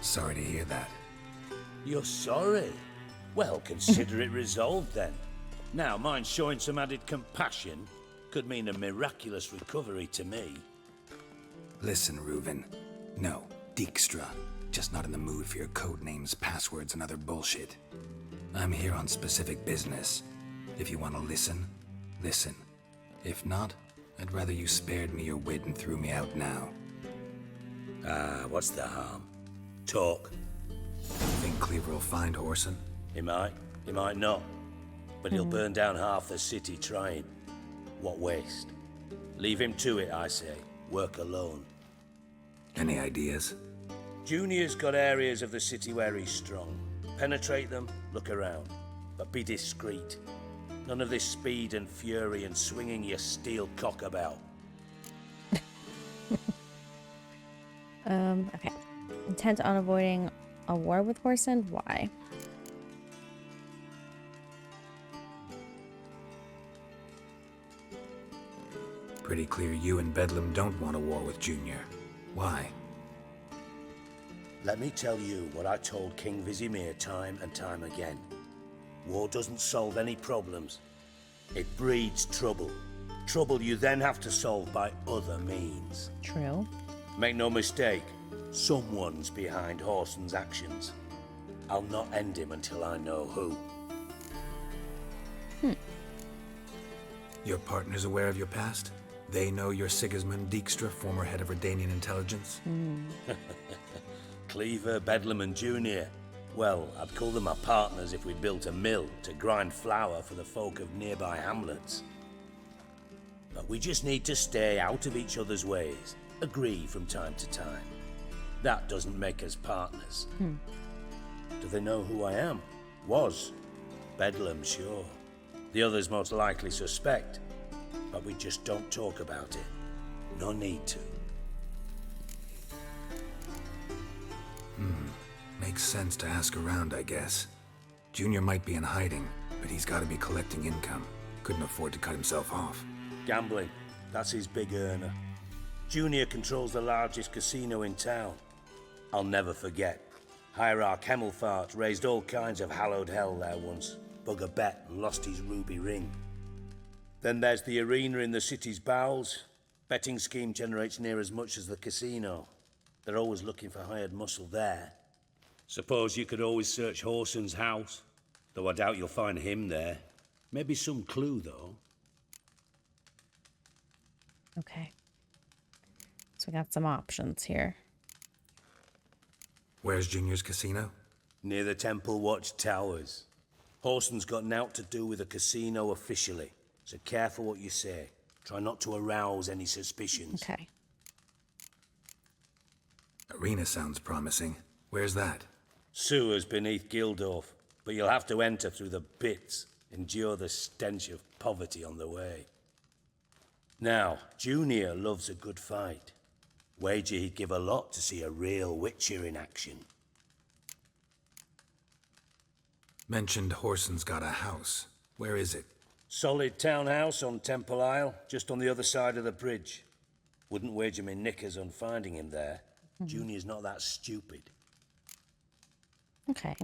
Sorry to hear that. You're sorry? Well, consider it resolved then. Now, mind showing some added compassion could mean a miraculous recovery to me. Listen, Reuven. No, Dijkstra. Just not in the mood for your code names, passwords, and other bullshit. I'm here on specific business. If you want to listen, listen. If not, I'd rather you spared me your wit and threw me out now. What's the harm? Talk. Think Cleaver will find Horson? He might not. But he'll burn down half the city trying. What waste? Leave him to it, I say. Work alone. Any ideas? Junior's got areas of the city where he's strong. Penetrate them, look around. But be discreet. None of this speed and fury and swinging your steel cock about. Okay. Intent on avoiding a war with Horson? Why? Pretty clear you and Bedlam don't want a war with Junior. Why? Let me tell you what I told King Vizimir time and time again. War doesn't solve any problems. It breeds trouble. Trouble you then have to solve by other means. True. Make no mistake, someone's behind Whoreson's actions. I'll not end him until I know who. Your partner's aware of your past? They know you're Sigismund Dijkstra, former head of Redanian intelligence? Cleaver, Bedlam and Junior. Well, I'd call them my partners if we built a mill to grind flour for the folk of nearby hamlets. But we just need to stay out of each other's ways, agree from time to time. That doesn't make us partners. Do they know who I am? Was. Bedlam, sure. The others most likely suspect, but we just don't talk about it. No need to. Makes sense to ask around, I guess. Junior might be in hiding, but he's got to be collecting income. Couldn't afford to cut himself off. Gambling. That's his big earner. Junior controls the largest casino in town. I'll never forget. Hierarch Hemmelfart raised all kinds of hallowed hell there once. Bug a bet and lost his ruby ring. Then there's the arena in the city's bowels. Betting scheme generates near as much as the casino. They're always looking for hired muscle there. Suppose you could always search Whoreson's house, though I doubt you'll find him there. Maybe some clue, though. Okay. So we got some options here. Where's Junior's casino? Near the Temple Watch Towers. Whoreson's got naught to do with the casino officially, so careful what you say. Try not to arouse any suspicions. Okay. Arena sounds promising. Where's that? Sewers beneath Gildorf, but you'll have to enter through the bits, endure the stench of poverty on the way. Now, Junior loves a good fight. Wager he'd give a lot to see a real Witcher in action. Mentioned Whoreson's got a house. Where is it? Solid townhouse on Temple Isle, just on the other side of the bridge. Wouldn't wager me knickers on finding him there. Junior's not that stupid. Okay.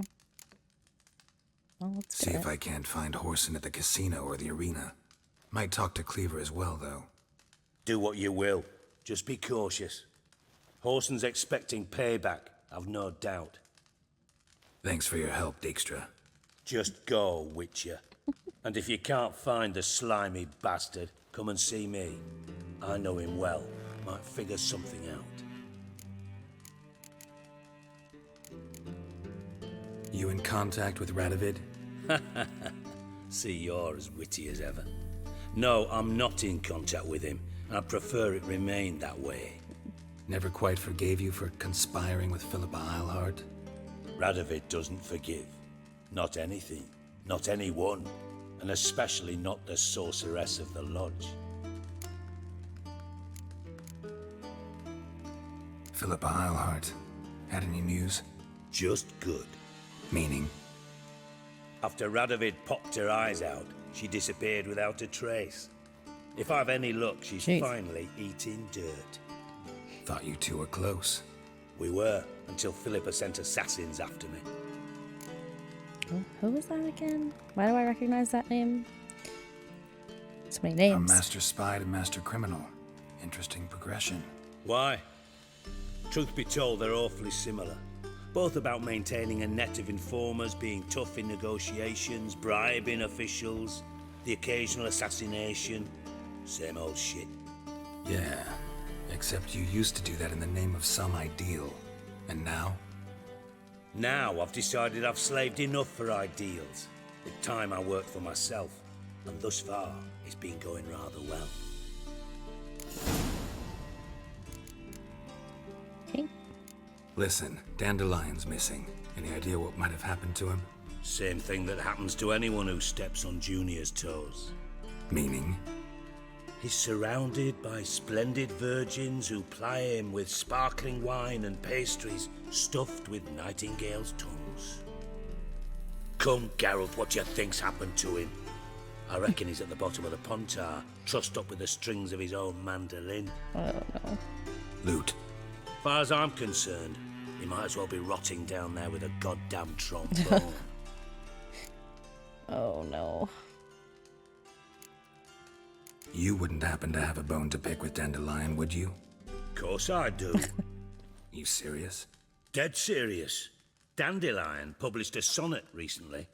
Well, let's See if I can't find Whoreson at the casino or the arena. Might talk to Cleaver as well, though. Do what you will. Just be cautious. Whoreson's expecting payback, I've no doubt. Thanks for your help, Dijkstra. Just go, Witcher. And if you can't find the slimy bastard, come and see me. I know him well. Might figure something out. You in contact with Radovid? See, you're as witty as ever. No, I'm not in contact with him. I'd prefer it remained that way. Never quite forgave you for conspiring with Philippa Eilhart? Radovid doesn't forgive. Not anything. Not anyone. And especially not the sorceress of the lodge. Philippa Eilhart. Had any news? Just good. Meaning? After Radovid popped her eyes out, she disappeared without a trace. If I've any luck, she's finally eating dirt. Thought you two were close. We were, until Philippa sent assassins after me. Who was that again? Why do I recognize that name? So many names. From master spy to master criminal. Interesting progression. Why? Truth be told, they're awfully similar. Both about maintaining a net of informers, being tough in negotiations, bribing officials, the occasional assassination. Same old shit. Yeah, except you used to do that in the name of some ideal. And now? Now I've decided I've slaved enough for ideals. It's time I worked for myself. And thus far, it's been going rather well. Okay. Listen, Dandelion's missing. Any idea what might have happened to him? Same thing that happens to anyone who steps on Junior's toes. Meaning? He's surrounded by splendid virgins who ply him with sparkling wine and pastries stuffed with nightingales' tongues. Come, Geralt, what do you think's happened to him? I reckon he's at the bottom of the Pontar, trussed up with the strings of his own mandolin. Oh no. Loot. Far as I'm concerned, he might as well be rotting down there with a goddamn trombone. Oh no. You wouldn't happen to have a bone to pick with Dandelion, would you? Course I do. You serious? Dead serious. Dandelion published a sonnet recently.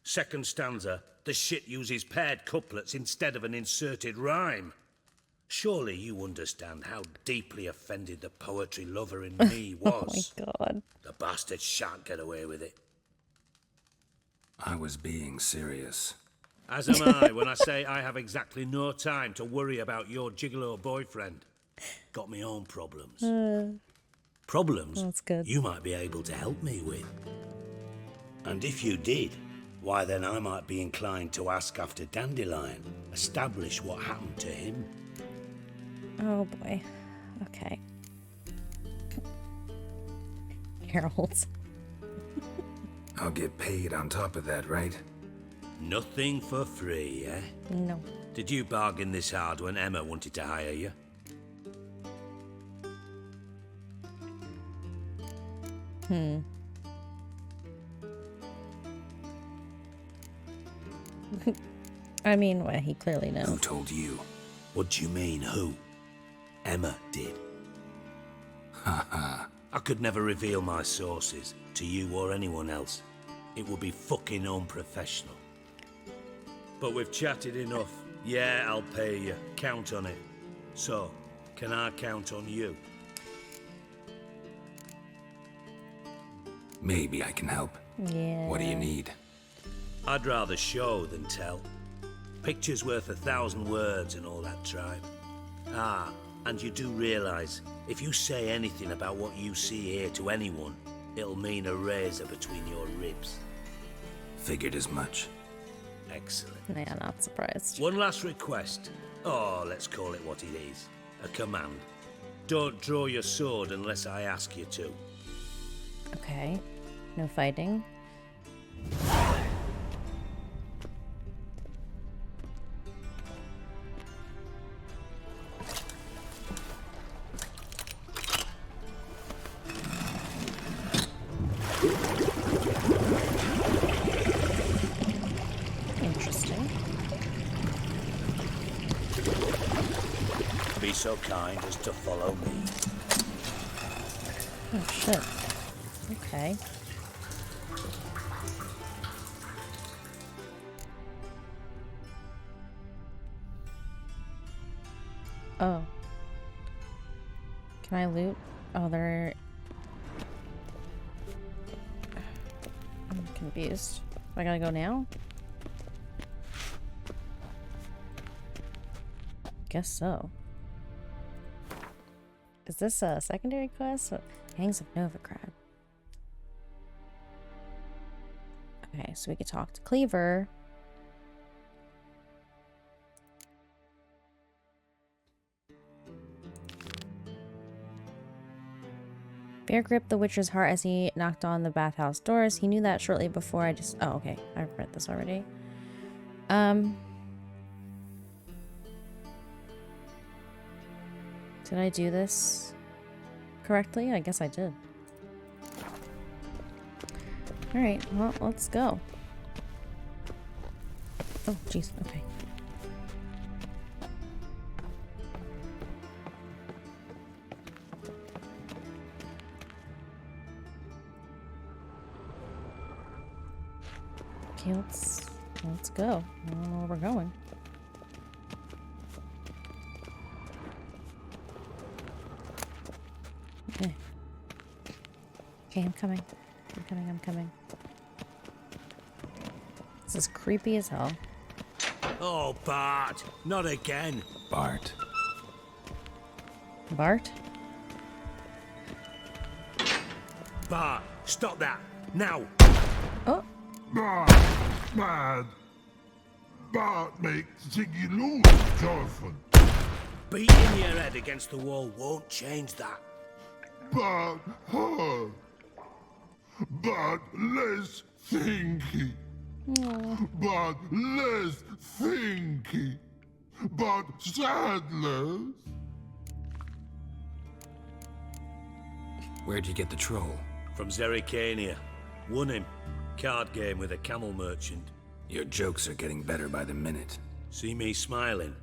Second stanza, the shit uses paired couplets instead of an inserted rhyme. Surely you understand how deeply offended the poetry lover in me was. Oh my god. The bastard shan't get away with it. I was being serious. As am I when I say I have exactly no time to worry about your gigolo boyfriend. Got me own problems. Problems That's good. you might be able to help me with. And if you did, why then I might be inclined to ask after Dandelion, establish what happened to him. Oh boy. Okay. Geralt. I'll get paid on top of that, right? Nothing for free, eh? No. Did you bargain this hard when Emma wanted to hire you? I mean, well, he clearly knows. Who told you? What do you mean, who? Emma did. Haha. I could never reveal my sources to you or anyone else. It would be fucking unprofessional. But we've chatted enough. Yeah, I'll pay you. Count on it. So, can I count on you? Maybe I can help. Yeah. What do you need? I'd rather show than tell. Picture's worth 1,000 words and all that tribe. Ah, and you do realise, if you say anything about what you see here to anyone, it'll mean a razor between your ribs. Figured as much. Excellent. Yeah, not surprised. One last request. Oh, let's call it what it is. A command. Don't draw your sword unless I ask you to. Okay. No fighting. Interesting. Be so kind as to follow me. Oh, shit. Okay. Oh. Can I loot? Oh, they're... I'm confused. I gotta go now? Guess so. Is this a secondary quest? Gangs of Novigrad. Okay, so we could talk to Cleaver. Bear gripped the Witcher's heart as he knocked on the bathhouse doors. He knew that shortly before I just... Oh, okay. I've read this already. Did I do this correctly? I guess I did. Alright, well, let's go. Oh, jeez. Okay. Okay, let's go. I don't know where we're going. Okay. Okay, I'm coming. I'm coming. This is creepy as hell. Oh, Bart! Not again! Bart. Bart? Bart, stop that! Now! Oh! Bart, mad. Bart makes Ziggy lose joyful. Beating your head against the wall won't change that. But less thinky. but less thinky, but sadless. Where'd you get the troll? From Zerrikania. Won him. Card game with a camel merchant. Your jokes are getting better by the minute. See me smiling?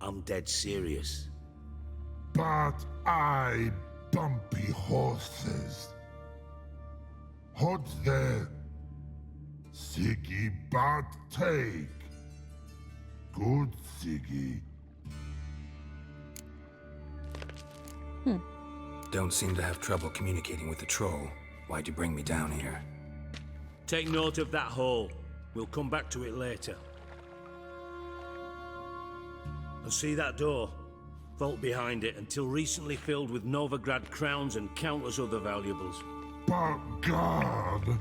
I'm dead serious. But I bumpy horses. Hot there. Siggy but take. Good Siggy. Don't seem to have trouble communicating with the troll. Why'd you bring me down here? Take note of that hole. We'll come back to it later. And see that door? Vault behind it, until recently filled with Novigrad crowns and countless other valuables. But God!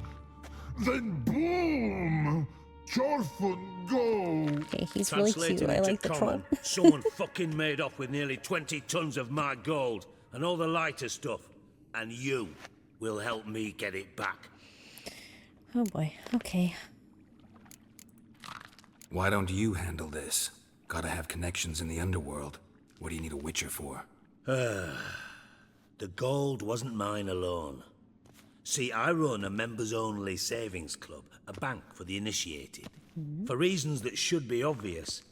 Then boom! Chorfun go! Okay, he's really cute. I like the troll. Someone fucking made off with nearly 20 tons of my gold and all the lighter stuff. And you will help me get it back. Oh boy, okay. Why don't you handle this? Gotta have connections in the underworld. What do you need a witcher for? The gold wasn't mine alone. See, I run a members-only savings club, a bank for the initiated. For reasons that should be obvious,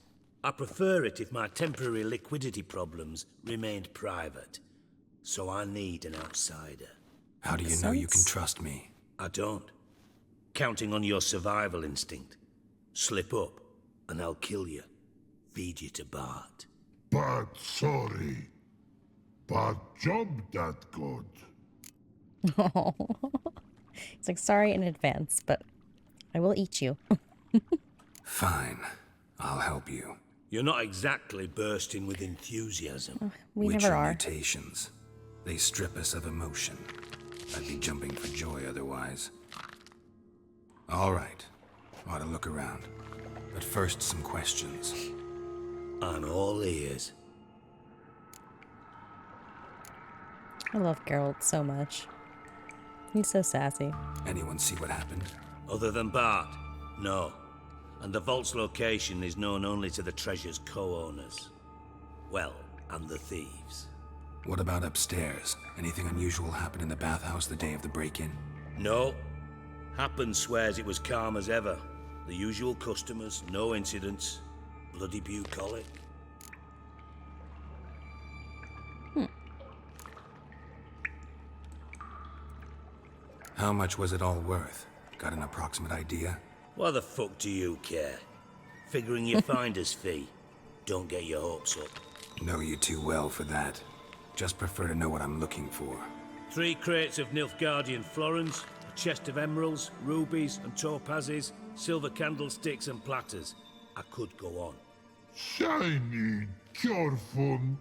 I prefer it if my temporary liquidity problems remained private. So I need an outsider. How do you know you can trust me? I don't. Counting on your survival instinct. Slip up, and I'll kill you. Feed you to Bart. But sorry. But job that good. Oh. It's like, sorry in advance, but I will eat you. Fine. I'll help you. You're not exactly bursting with enthusiasm. We Witcher never are. mutations. They strip us of emotion. I'd be jumping for joy otherwise. All right. Ought to look around. But first, some questions. I'm all ears. I love Geralt so much. He's so sassy. Anyone see what happened? Other than Bart? No. And the vault's location is known only to the treasure's co-owners. Well, and the thieves. What about upstairs? Anything unusual happen in the bathhouse the day of the break-in? No. Happen swears it was calm as ever. The usual customers, no incidents. Bloody bucolic. How much was it all worth? Got an approximate idea? Why the fuck do you care? Figuring your finder's fee. Don't get your hopes up. Know you too well for that. Just prefer to know what I'm looking for. 3 crates of Nilfgaardian florins, a chest of emeralds, rubies and topazes, silver candlesticks and platters. I could go on. Shiny Chorfun.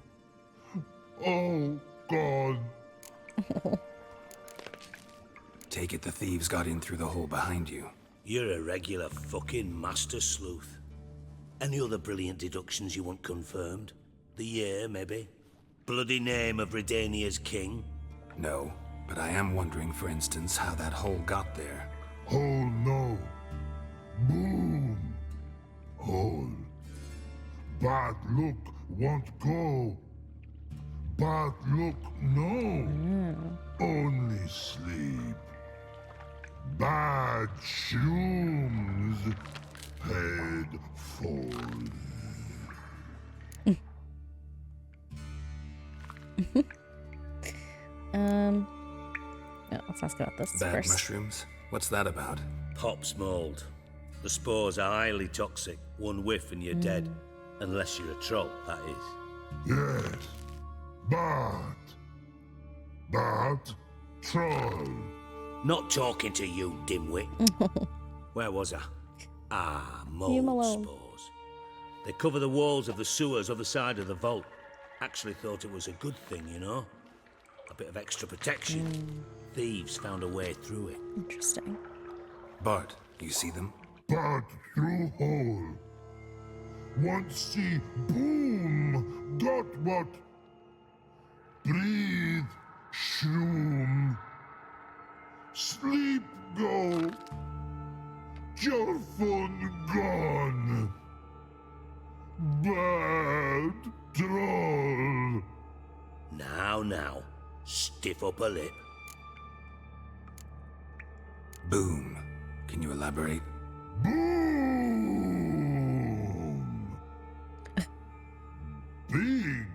Oh, God. Take it the thieves got in through the hole behind you. You're a regular fucking master sleuth. Any other brilliant deductions you want confirmed? The year, maybe? Bloody name of Redania's king? No, but I am wondering, for instance, how that hole got there. Hole no. Boom. Hole. Bad look won't go. Bad look no. Only sleep. Bad shrooms. Head falls. Let's ask about this Bad first. mushrooms? What's that about? Pops mold. The spores are highly toxic. One whiff and you're dead. Unless you're a troll, that is. Yes. Bad. Bad troll. Not talking to you, dimwit. Where was I? Leave him Mold alone. spores. They cover the walls of the sewers other side of the vault. Actually thought it was a good thing, you know? A bit of extra protection. Thieves found a way through it. Interesting. Bart, you see them? Bad through hole. Once see boom. Got what? Breathe. Shroom. Sleep go. Jorfun gone. Bad troll. Now, stiff upper lip. Boom. Can you elaborate? Boom. Big.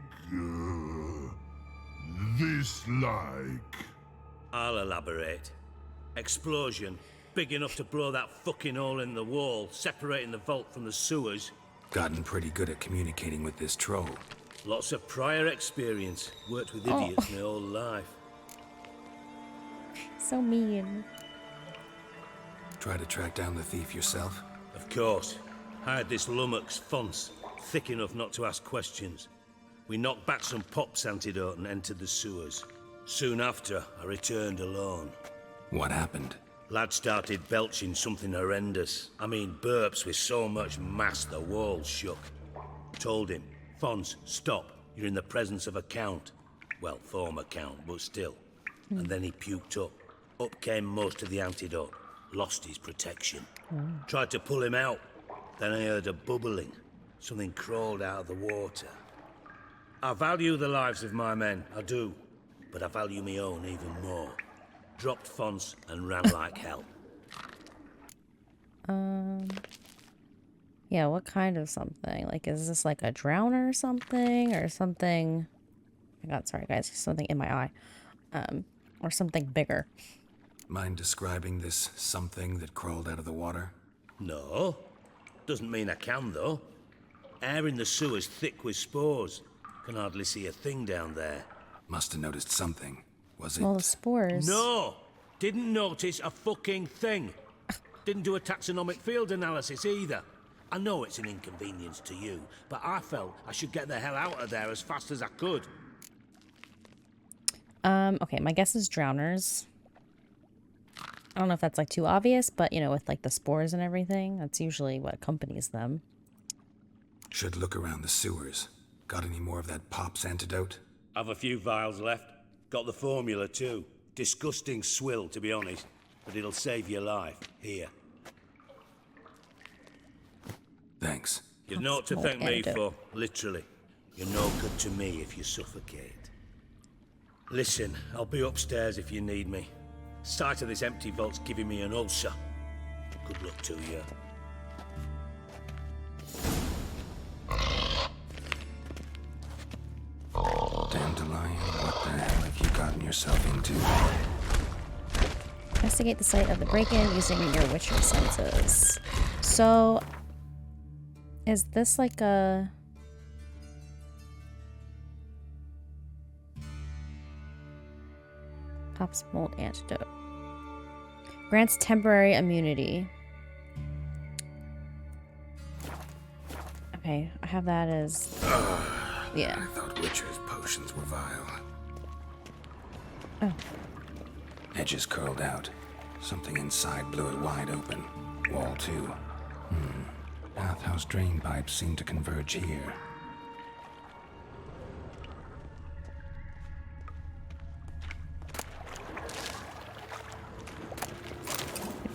This like. I'll elaborate. Explosion, big enough to blow that fucking hole in the wall, separating the vault from the sewers. Gotten pretty good at communicating with this troll. Lots of prior experience. Worked with idiots my whole life. So mean. Try to track down the thief yourself? Of course. Hired this lummox, Fons, thick enough not to ask questions. We knocked back some Pop's antidote and entered the sewers. Soon after, I returned alone. What happened? Lad started belching something horrendous. I mean, burps with so much mass the walls shook. Told him, Fons, stop. You're in the presence of a count. Well, former count, but still. And then he puked up. Up came most of the antidote. Lost his protection. Tried to pull him out. Then I heard a bubbling. Something crawled out of the water. I value the lives of my men, I do. But I value my own even more. Dropped Fons and ran like hell. Yeah, what kind of something? Like, is this like a drowner or something? Or something... Oh my god, sorry guys, something in my eye. Or something bigger. Mind describing this something that crawled out of the water? No. Doesn't mean I can, though. Air in the sewer's thick with spores. Can hardly see a thing down there. Must have noticed something. Was it? Well, the spores. No! Didn't notice a fucking thing. Didn't do a taxonomic field analysis either. I know it's an inconvenience to you, but I felt I should get the hell out of there as fast as I could. Okay, my guess is drowners. I don't know if that's like too obvious, but you know, with like the spores and everything, that's usually what accompanies them. Should look around the sewers. Got any more of that Pop's antidote? I've a few vials left. Got the formula too. Disgusting swill, to be honest, but it'll save your life. Here. Thanks. You've naught to thank me for, literally. You're no good to me if you suffocate. Listen, I'll be upstairs if you need me. Sight of this empty vault's giving me an ulcer. Good luck to you. Dandelion, what the hell have you gotten yourself into? Investigate the site of the break-in using your Witcher senses. So, is this like a... Pop's mold antidote. Grants temporary immunity. Okay, I have that as... yeah. I thought Witcher's potions were vile. Oh. Edges curled out. Something inside blew it wide open. Wall too. Bathhouse drain pipes seem to converge here.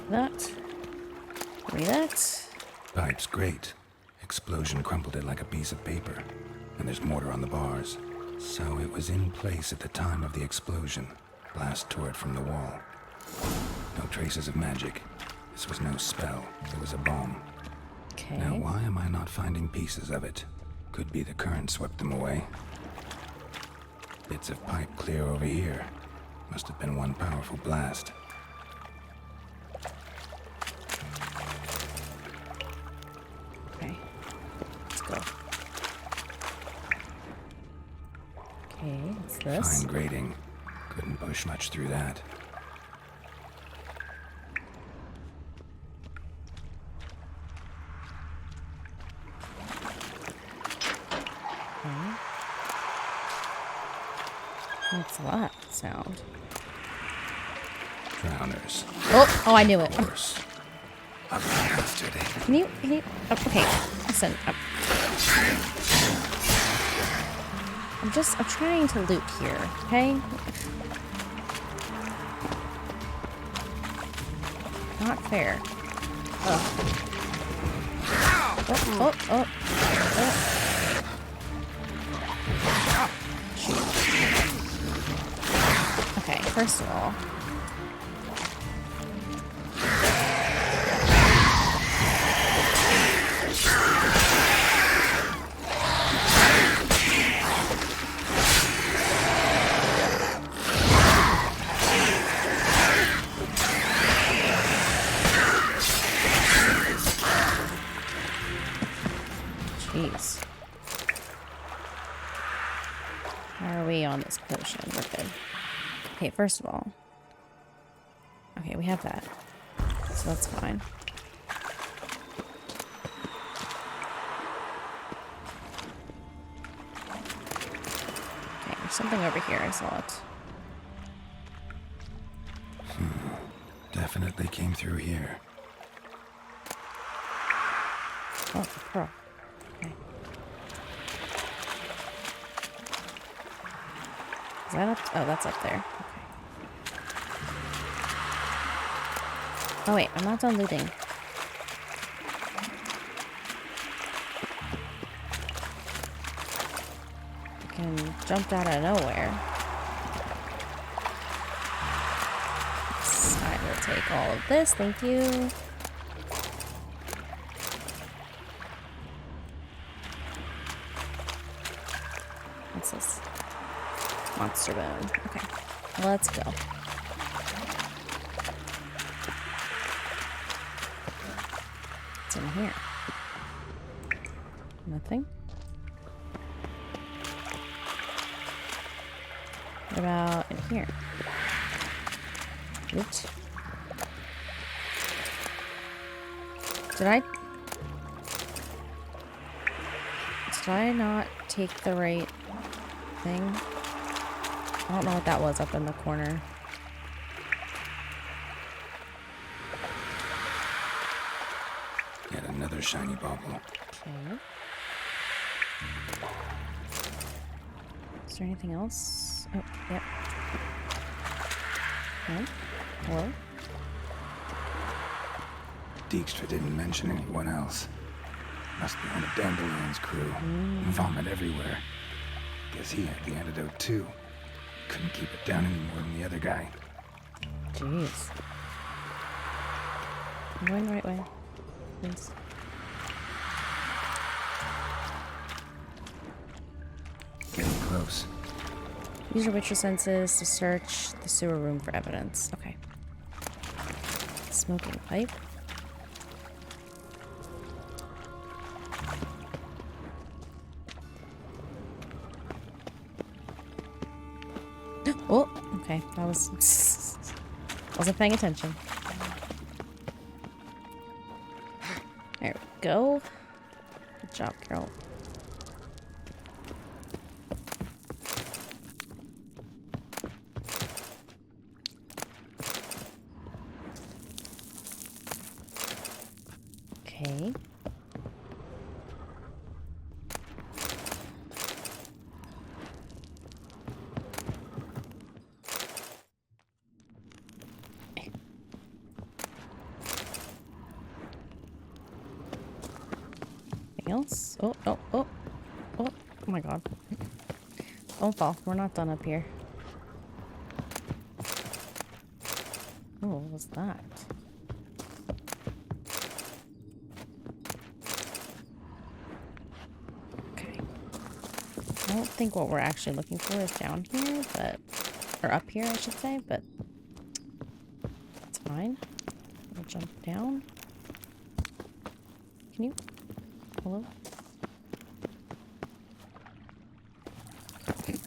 That. Give me that. Pipe's great. Explosion crumpled it like a piece of paper. And there's mortar on the bars. So it was in place at the time of the explosion. Blast tore it from the wall. No traces of magic. This was no spell. It was a bomb. Okay. Now why am I not finding pieces of it? Could be the current swept them away. Bits of pipe clear over here. Must have been one powerful blast. Okay. Let's go. Okay, what's this? Fine grating. Couldn't push much through that. Okay. What's that sound? Drowners. Oh, I knew it. Of course. Ugly bastard. Can you oh, okay, listen. I'm trying to loot here, okay? Not fair. Okay, first of all. Jeez. How are we on this potion? We're good. Okay, first of all. Okay, we have that. So that's fine. Okay, there's something over here. I saw it. Definitely came through here. Oh, it's a pearl. Okay. Is that up? Oh, that's up there. Okay. Oh wait, I'm not done looting. I can jump out of nowhere. I will take all of this, thank you. What's this? Monster bone. Okay, let's go. What's in here? Nothing. What about in here? Oops. Did I not take the right thing? I don't know what that was up in the corner. Yet another shiny bauble. Okay. Is there anything else? Oh, yep. No? Hello? Dijkstra didn't mention anyone else. Must be one of Dandelion's crew. Vomit everywhere. Guess he had the antidote too. Couldn't keep it down any more than the other guy. Jeez. I'm going the right way. Please. Getting close. Use your witcher senses to search the sewer room for evidence. Okay. Smoking pipe. Oh, okay. That was... wasn't paying attention. There we go. Good job, Geralt. Okay. Anything else? Oh, oh, oh. Oh, oh my god. Don't fall. We're not done up here. Oh, what was that? I don't think what we're actually looking for is down here, but... or up here, I should say, but... it's fine. We'll jump down. Can you... hello? Okay.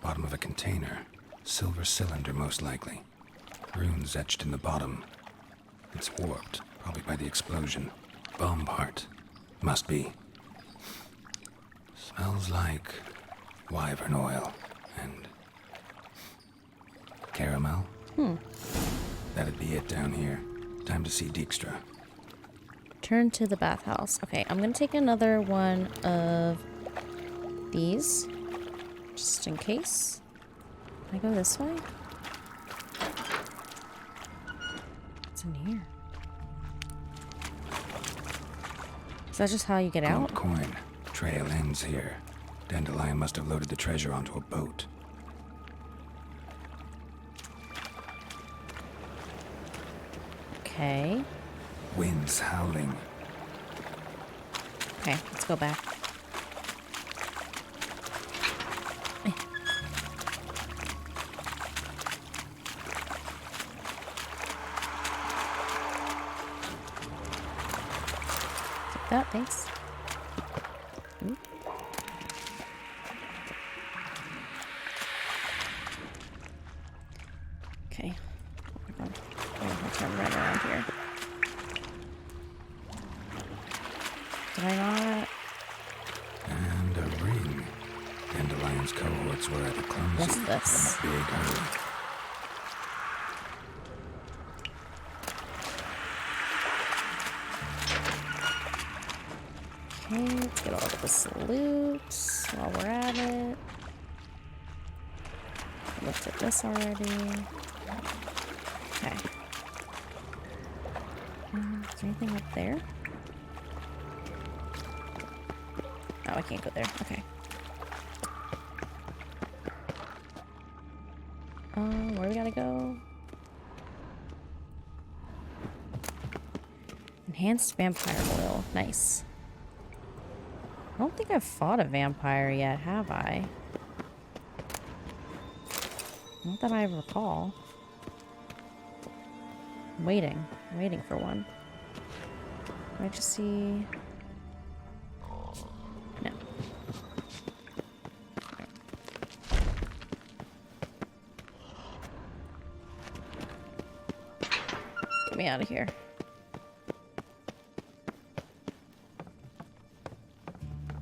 Bottom of a container. Silver cylinder, most likely. Runes etched in the bottom. It's warped, probably by the explosion. Bomb part. Must be. Smells like wyvern oil and caramel. That'd be it down here. Time to see Dijkstra. Return to the bathhouse. Okay, I'm gonna take another one of these. Just in case. Can I go this way? What's in here? Is that just how you get out? Coin. Trail ends here. Dandelion must have loaded the treasure onto a boat. Okay. Wind's howling. Okay, let's go back. Take that, thanks. Ooh. Okay. Oh my god. I'll turn right around here. Did I not? And a ring. Dandelion's cohorts were at a clumsy What's this? and a big hurry. Okay, let's get all of this loot while we're at it. I looked at this already. Okay. Is there anything up there? Oh, I can't go there. Okay. Where we gotta go? Enhanced vampire oil. Nice. I don't think I've fought a vampire yet, have I? Not that I recall. I'm waiting for one. Do I just see... No. Get me out of here.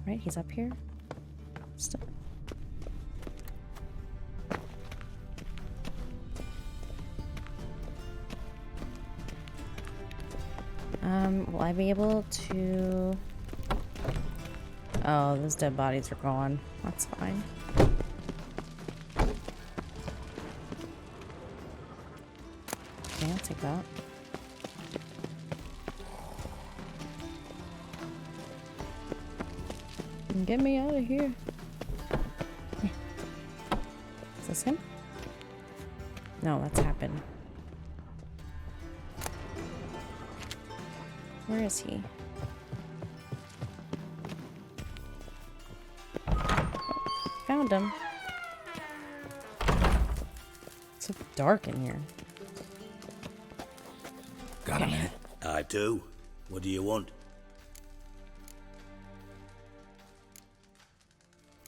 Right, he's up here. Still. Will I be able to... Oh, those dead bodies are gone. That's fine. Okay, I'll take that. Get me out of here. Is this him? No, that's happened. Where is he? Oh, found him. It's so dark in here. Got a minute? I do. What do you want?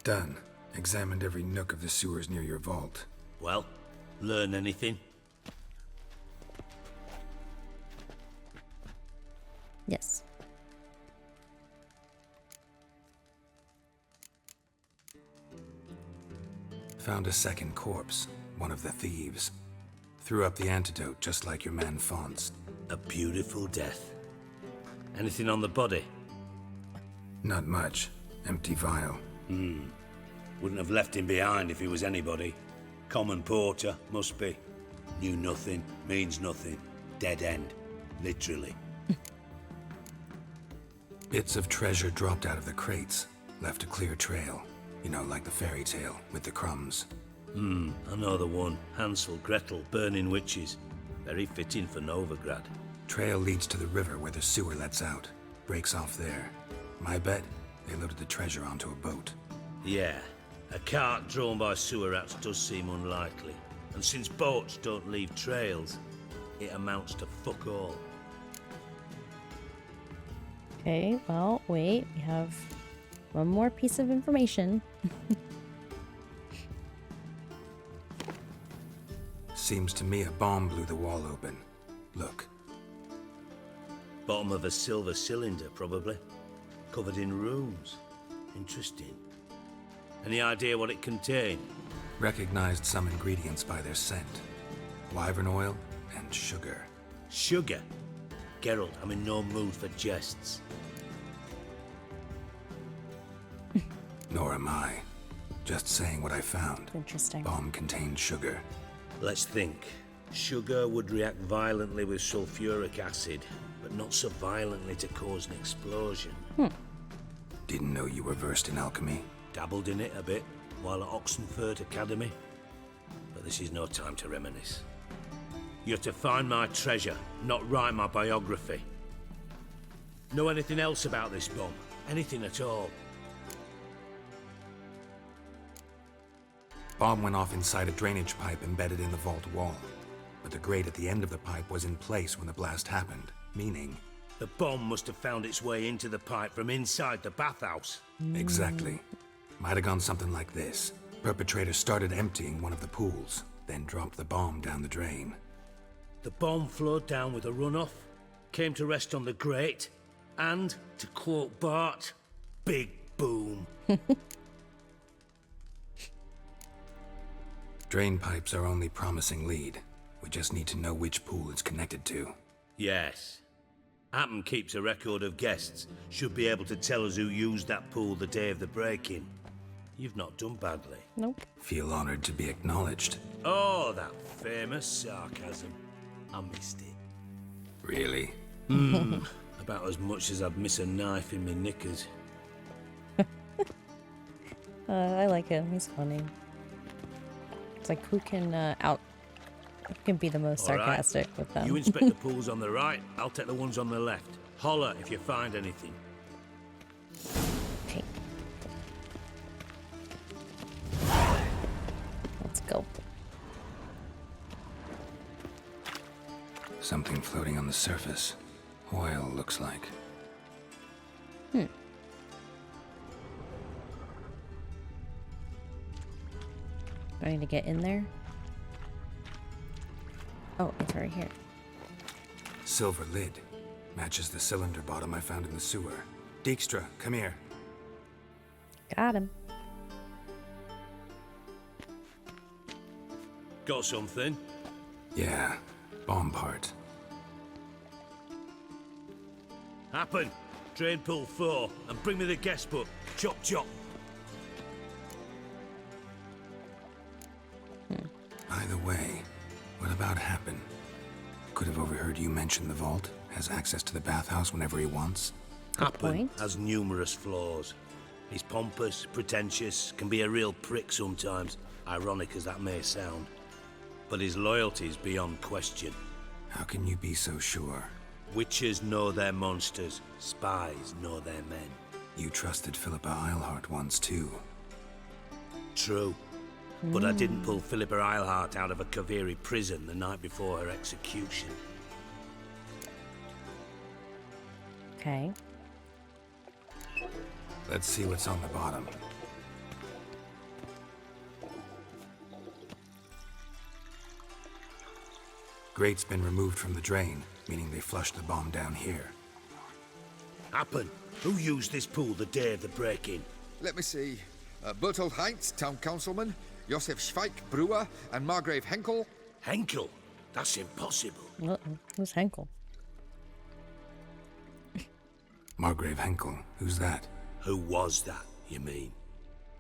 Done. Examined every nook of the sewers near your vault. Well, learn anything? Yes. Found a second corpse, one of the thieves. Threw up the antidote just like your man Fonz. A beautiful death. Anything on the body? Not much. Empty vial. Wouldn't have left him behind if he was anybody. Common porter, must be. Knew nothing, means nothing. Dead end. Literally. Bits of treasure dropped out of the crates. Left a clear trail. You know, like the fairy tale, with the crumbs. I know the one. Hansel, Gretel, burning witches. Very fitting for Novigrad. Trail leads to the river where the sewer lets out. Breaks off there. My bet, they loaded the treasure onto a boat. Yeah. A cart drawn by sewer rats does seem unlikely. And since boats don't leave trails, it amounts to fuck all. Okay, well, wait. We have one more piece of information. Seems to me a bomb blew the wall open. Look. Bottom of a silver cylinder, probably. Covered in runes. Interesting. Any idea what it contained? Recognized some ingredients by their scent. Wyvern oil and sugar. Sugar? Geralt, I'm in no mood for jests. Nor am I. Just saying what I found. Interesting. Bomb contained sugar. Let's think. Sugar would react violently with sulfuric acid, but not so violently to cause an explosion. Didn't know you were versed in alchemy. Dabbled in it a bit while at Oxenford Academy. But this is no time to reminisce. You're to find my treasure, not write my biography. Know anything else about this bomb? Anything at all? Bomb went off inside a drainage pipe embedded in the vault wall. But the grate at the end of the pipe was in place when the blast happened, meaning... The bomb must have found its way into the pipe from inside the bathhouse. Exactly. Might have gone something like this. Perpetrator started emptying one of the pools, then dropped the bomb down the drain. The bomb flowed down with a runoff, came to rest on the grate, and, to quote Bart, big boom. Drain pipes are only promising lead. We just need to know which pool it's connected to. Yes. Appen keeps a record of guests. Should be able to tell us who used that pool the day of the break-in. You've not done badly. Nope. Feel honored to be acknowledged. Oh, that famous sarcasm. I missed it. Really? About as much as I'd miss a knife in my knickers. I like him. He's funny. It's like who can be the most sarcastic with them. You inspect the pools on the right, I'll take the ones on the left. Holler if you find anything. Okay. Let's go. Something floating on the surface. Oil, looks like. Do I need to get in there? Oh, it's right here. Silver lid. Matches the cylinder bottom I found in the sewer. Dijkstra, come here. Got him. Got something? Yeah, bomb part. Happen. Drain pool 4, and bring me the guest book. Chop chop. By the way, what about Happen? Could have overheard you mention the vault. Has access to the bathhouse whenever he wants. Happen has numerous flaws. He's pompous, pretentious, can be a real prick sometimes, ironic as that may sound. But his loyalty's beyond question. How can you be so sure? Witches know their monsters, spies know their men. You trusted Philippa Eilhart once too. True. But I didn't pull Philippa Eilhart out of a Kaviri prison the night before her execution. Okay. Let's see what's on the bottom. Grate's been removed from the drain, meaning they flushed the bomb down here. Happen. Who used this pool the day of the break-in? Let me see. Bertold Heinz, town councilman, Josef Schweik, brewer, and Margrave Henkel. Henkel? That's impossible. Uh-oh. Who's Henkel? Margrave Henkel, who's that? Who was that, you mean?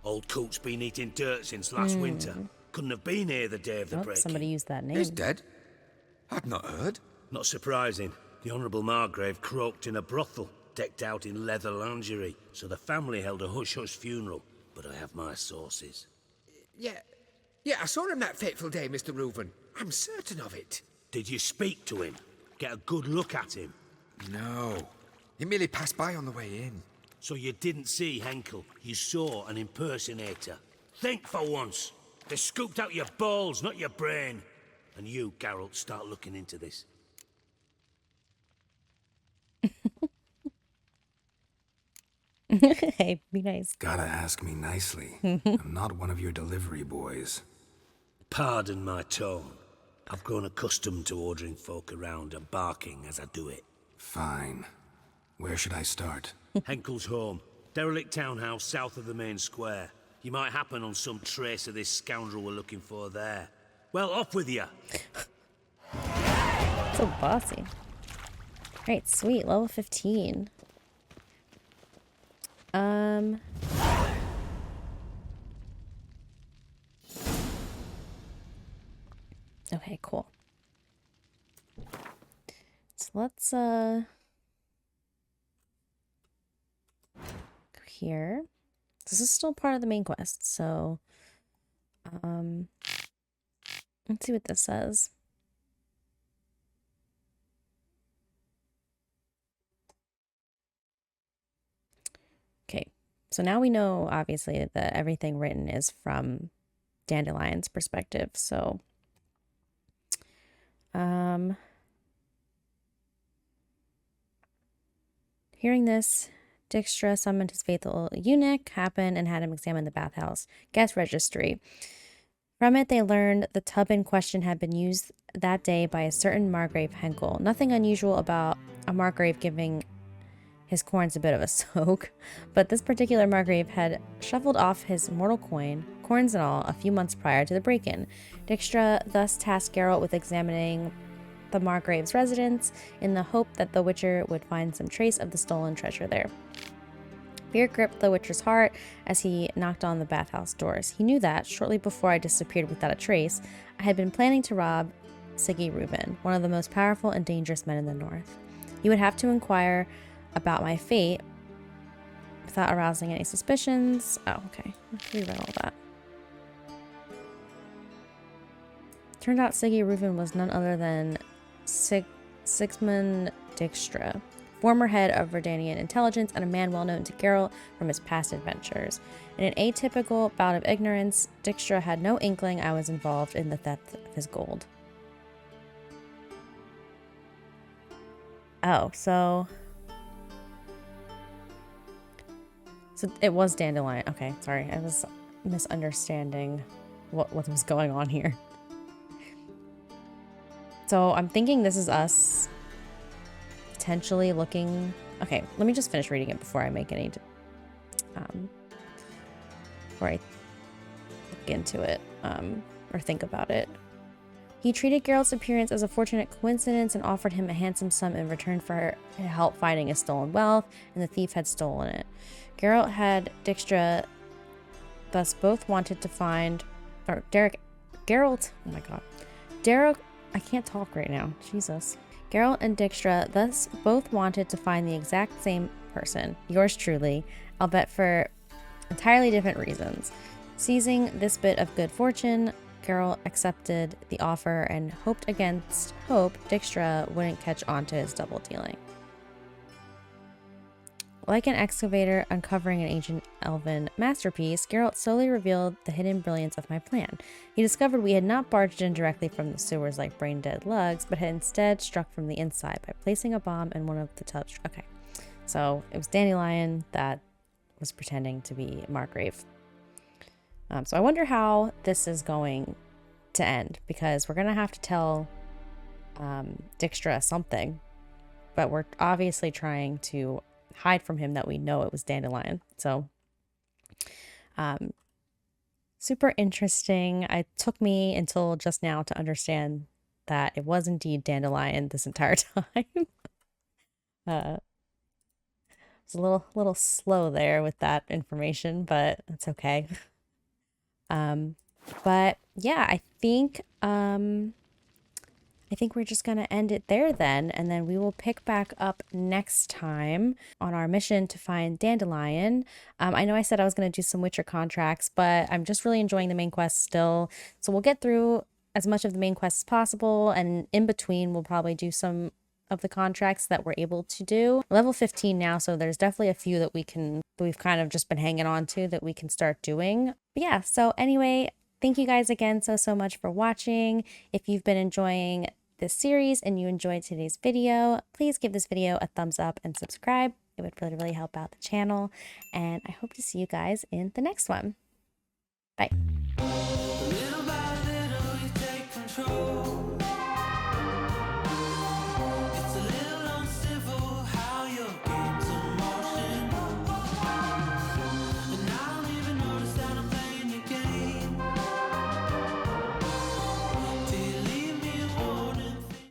Old coot's been eating dirt since last winter. Couldn't have been here the day of the break-in. Somebody used that name. He's dead? I'd not heard. Not surprising. The Honourable Margrave croaked in a brothel, decked out in leather lingerie, so the family held a hush-hush funeral. But I have my sources. Yeah, I saw him that fateful day, Mr. Reuven. I'm certain of it. Did you speak to him? Get a good look at him? No. He merely passed by on the way in. So you didn't see Henkel. You saw an impersonator. Think for once. They scooped out your balls, not your brain. And you, Geralt, start looking into this. Hey, be nice. Gotta ask me nicely. I'm not one of your delivery boys. Pardon my tone. I've grown accustomed to ordering folk around and barking as I do it. Fine. Where should I start? Henkel's home. Derelict townhouse south of the main square. You might happen on some trace of this scoundrel we're looking for there. Well, off with you. So bossy. Alright, sweet. Level 15. Okay, cool. So let's go here. This is still part of the main quest, so let's see what this says. Okay, so now we know obviously that everything written is from Dandelion's perspective, so hearing this, Dijkstra summoned his faithful eunuch, Happen, and had him examine the bathhouse guest registry. From it, they learned the tub in question had been used that day by a certain Margrave Henkel. Nothing unusual about a Margrave giving his corns a bit of a soak, but this particular Margrave had shuffled off his mortal coin, corns and all, a few months prior to the break-in. Dijkstra thus tasked Geralt with examining the Margrave's residence in the hope that the Witcher would find some trace of the stolen treasure there. Fear gripped the Witcher's heart as he knocked on the bathhouse doors. He knew that, shortly before I disappeared without a trace, I had been planning to rob Siggy Reuven, one of the most powerful and dangerous men in the north. He would have to inquire about my fate without arousing any suspicions. Oh, okay. Let's reread all that. Turned out Siggy Reuven was none other than Sigmund Dijkstra, former head of Verdanian intelligence and a man well known to Geralt from his past adventures. In an atypical bout of ignorance, Dijkstra had no inkling I was involved in the theft of his gold. Oh, so it was Dandelion. Okay, sorry. I was misunderstanding what was going on here. So I'm thinking this is us potentially looking... Okay, let me just finish reading it before I make any... before I look into it, or think about it. He treated Geralt's appearance as a fortunate coincidence and offered him a handsome sum in return for help finding his stolen wealth, and the thief had stolen it. Geralt had Dijkstra thus both wanted to find... Or Geralt... Oh my god. I can't talk right now. Jesus. Geralt and Dijkstra thus both wanted to find the exact same person, yours truly, I'll bet for entirely different reasons. Seizing this bit of good fortune, Geralt accepted the offer and hoped against hope Dijkstra wouldn't catch on to his double dealing. Like an excavator uncovering an ancient elven masterpiece, Geralt slowly revealed the hidden brilliance of my plan. He discovered we had not barged in directly from the sewers like brain-dead lugs, but had instead struck from the inside by placing a bomb in one of the tubs. Okay, so it was Dandelion that was pretending to be Margrave. So I wonder how this is going to end, because we're going to have to tell Dijkstra something, but we're obviously trying to hide from him that we know it was Dandelion. So super interesting. It took me until just now to understand that it was indeed Dandelion this entire time. It's a little slow there with that information, but it's okay. But yeah, I think we're just going to end it there then, and then we will pick back up next time on our mission to find Dandelion. I know I said I was going to do some Witcher contracts, but I'm just really enjoying the main quest still. So we'll get through as much of the main quest as possible, and in between we'll probably do some of the contracts that we're able to do. Level 15 now, so there's definitely a few that we've kind of just been hanging on to that we can start doing. But yeah, so anyway, thank you guys again so much for watching. If you've been enjoying this series and you enjoyed today's video, please give this video a thumbs up and subscribe. It would really help out the channel, and I hope to see you guys in the next one. Bye.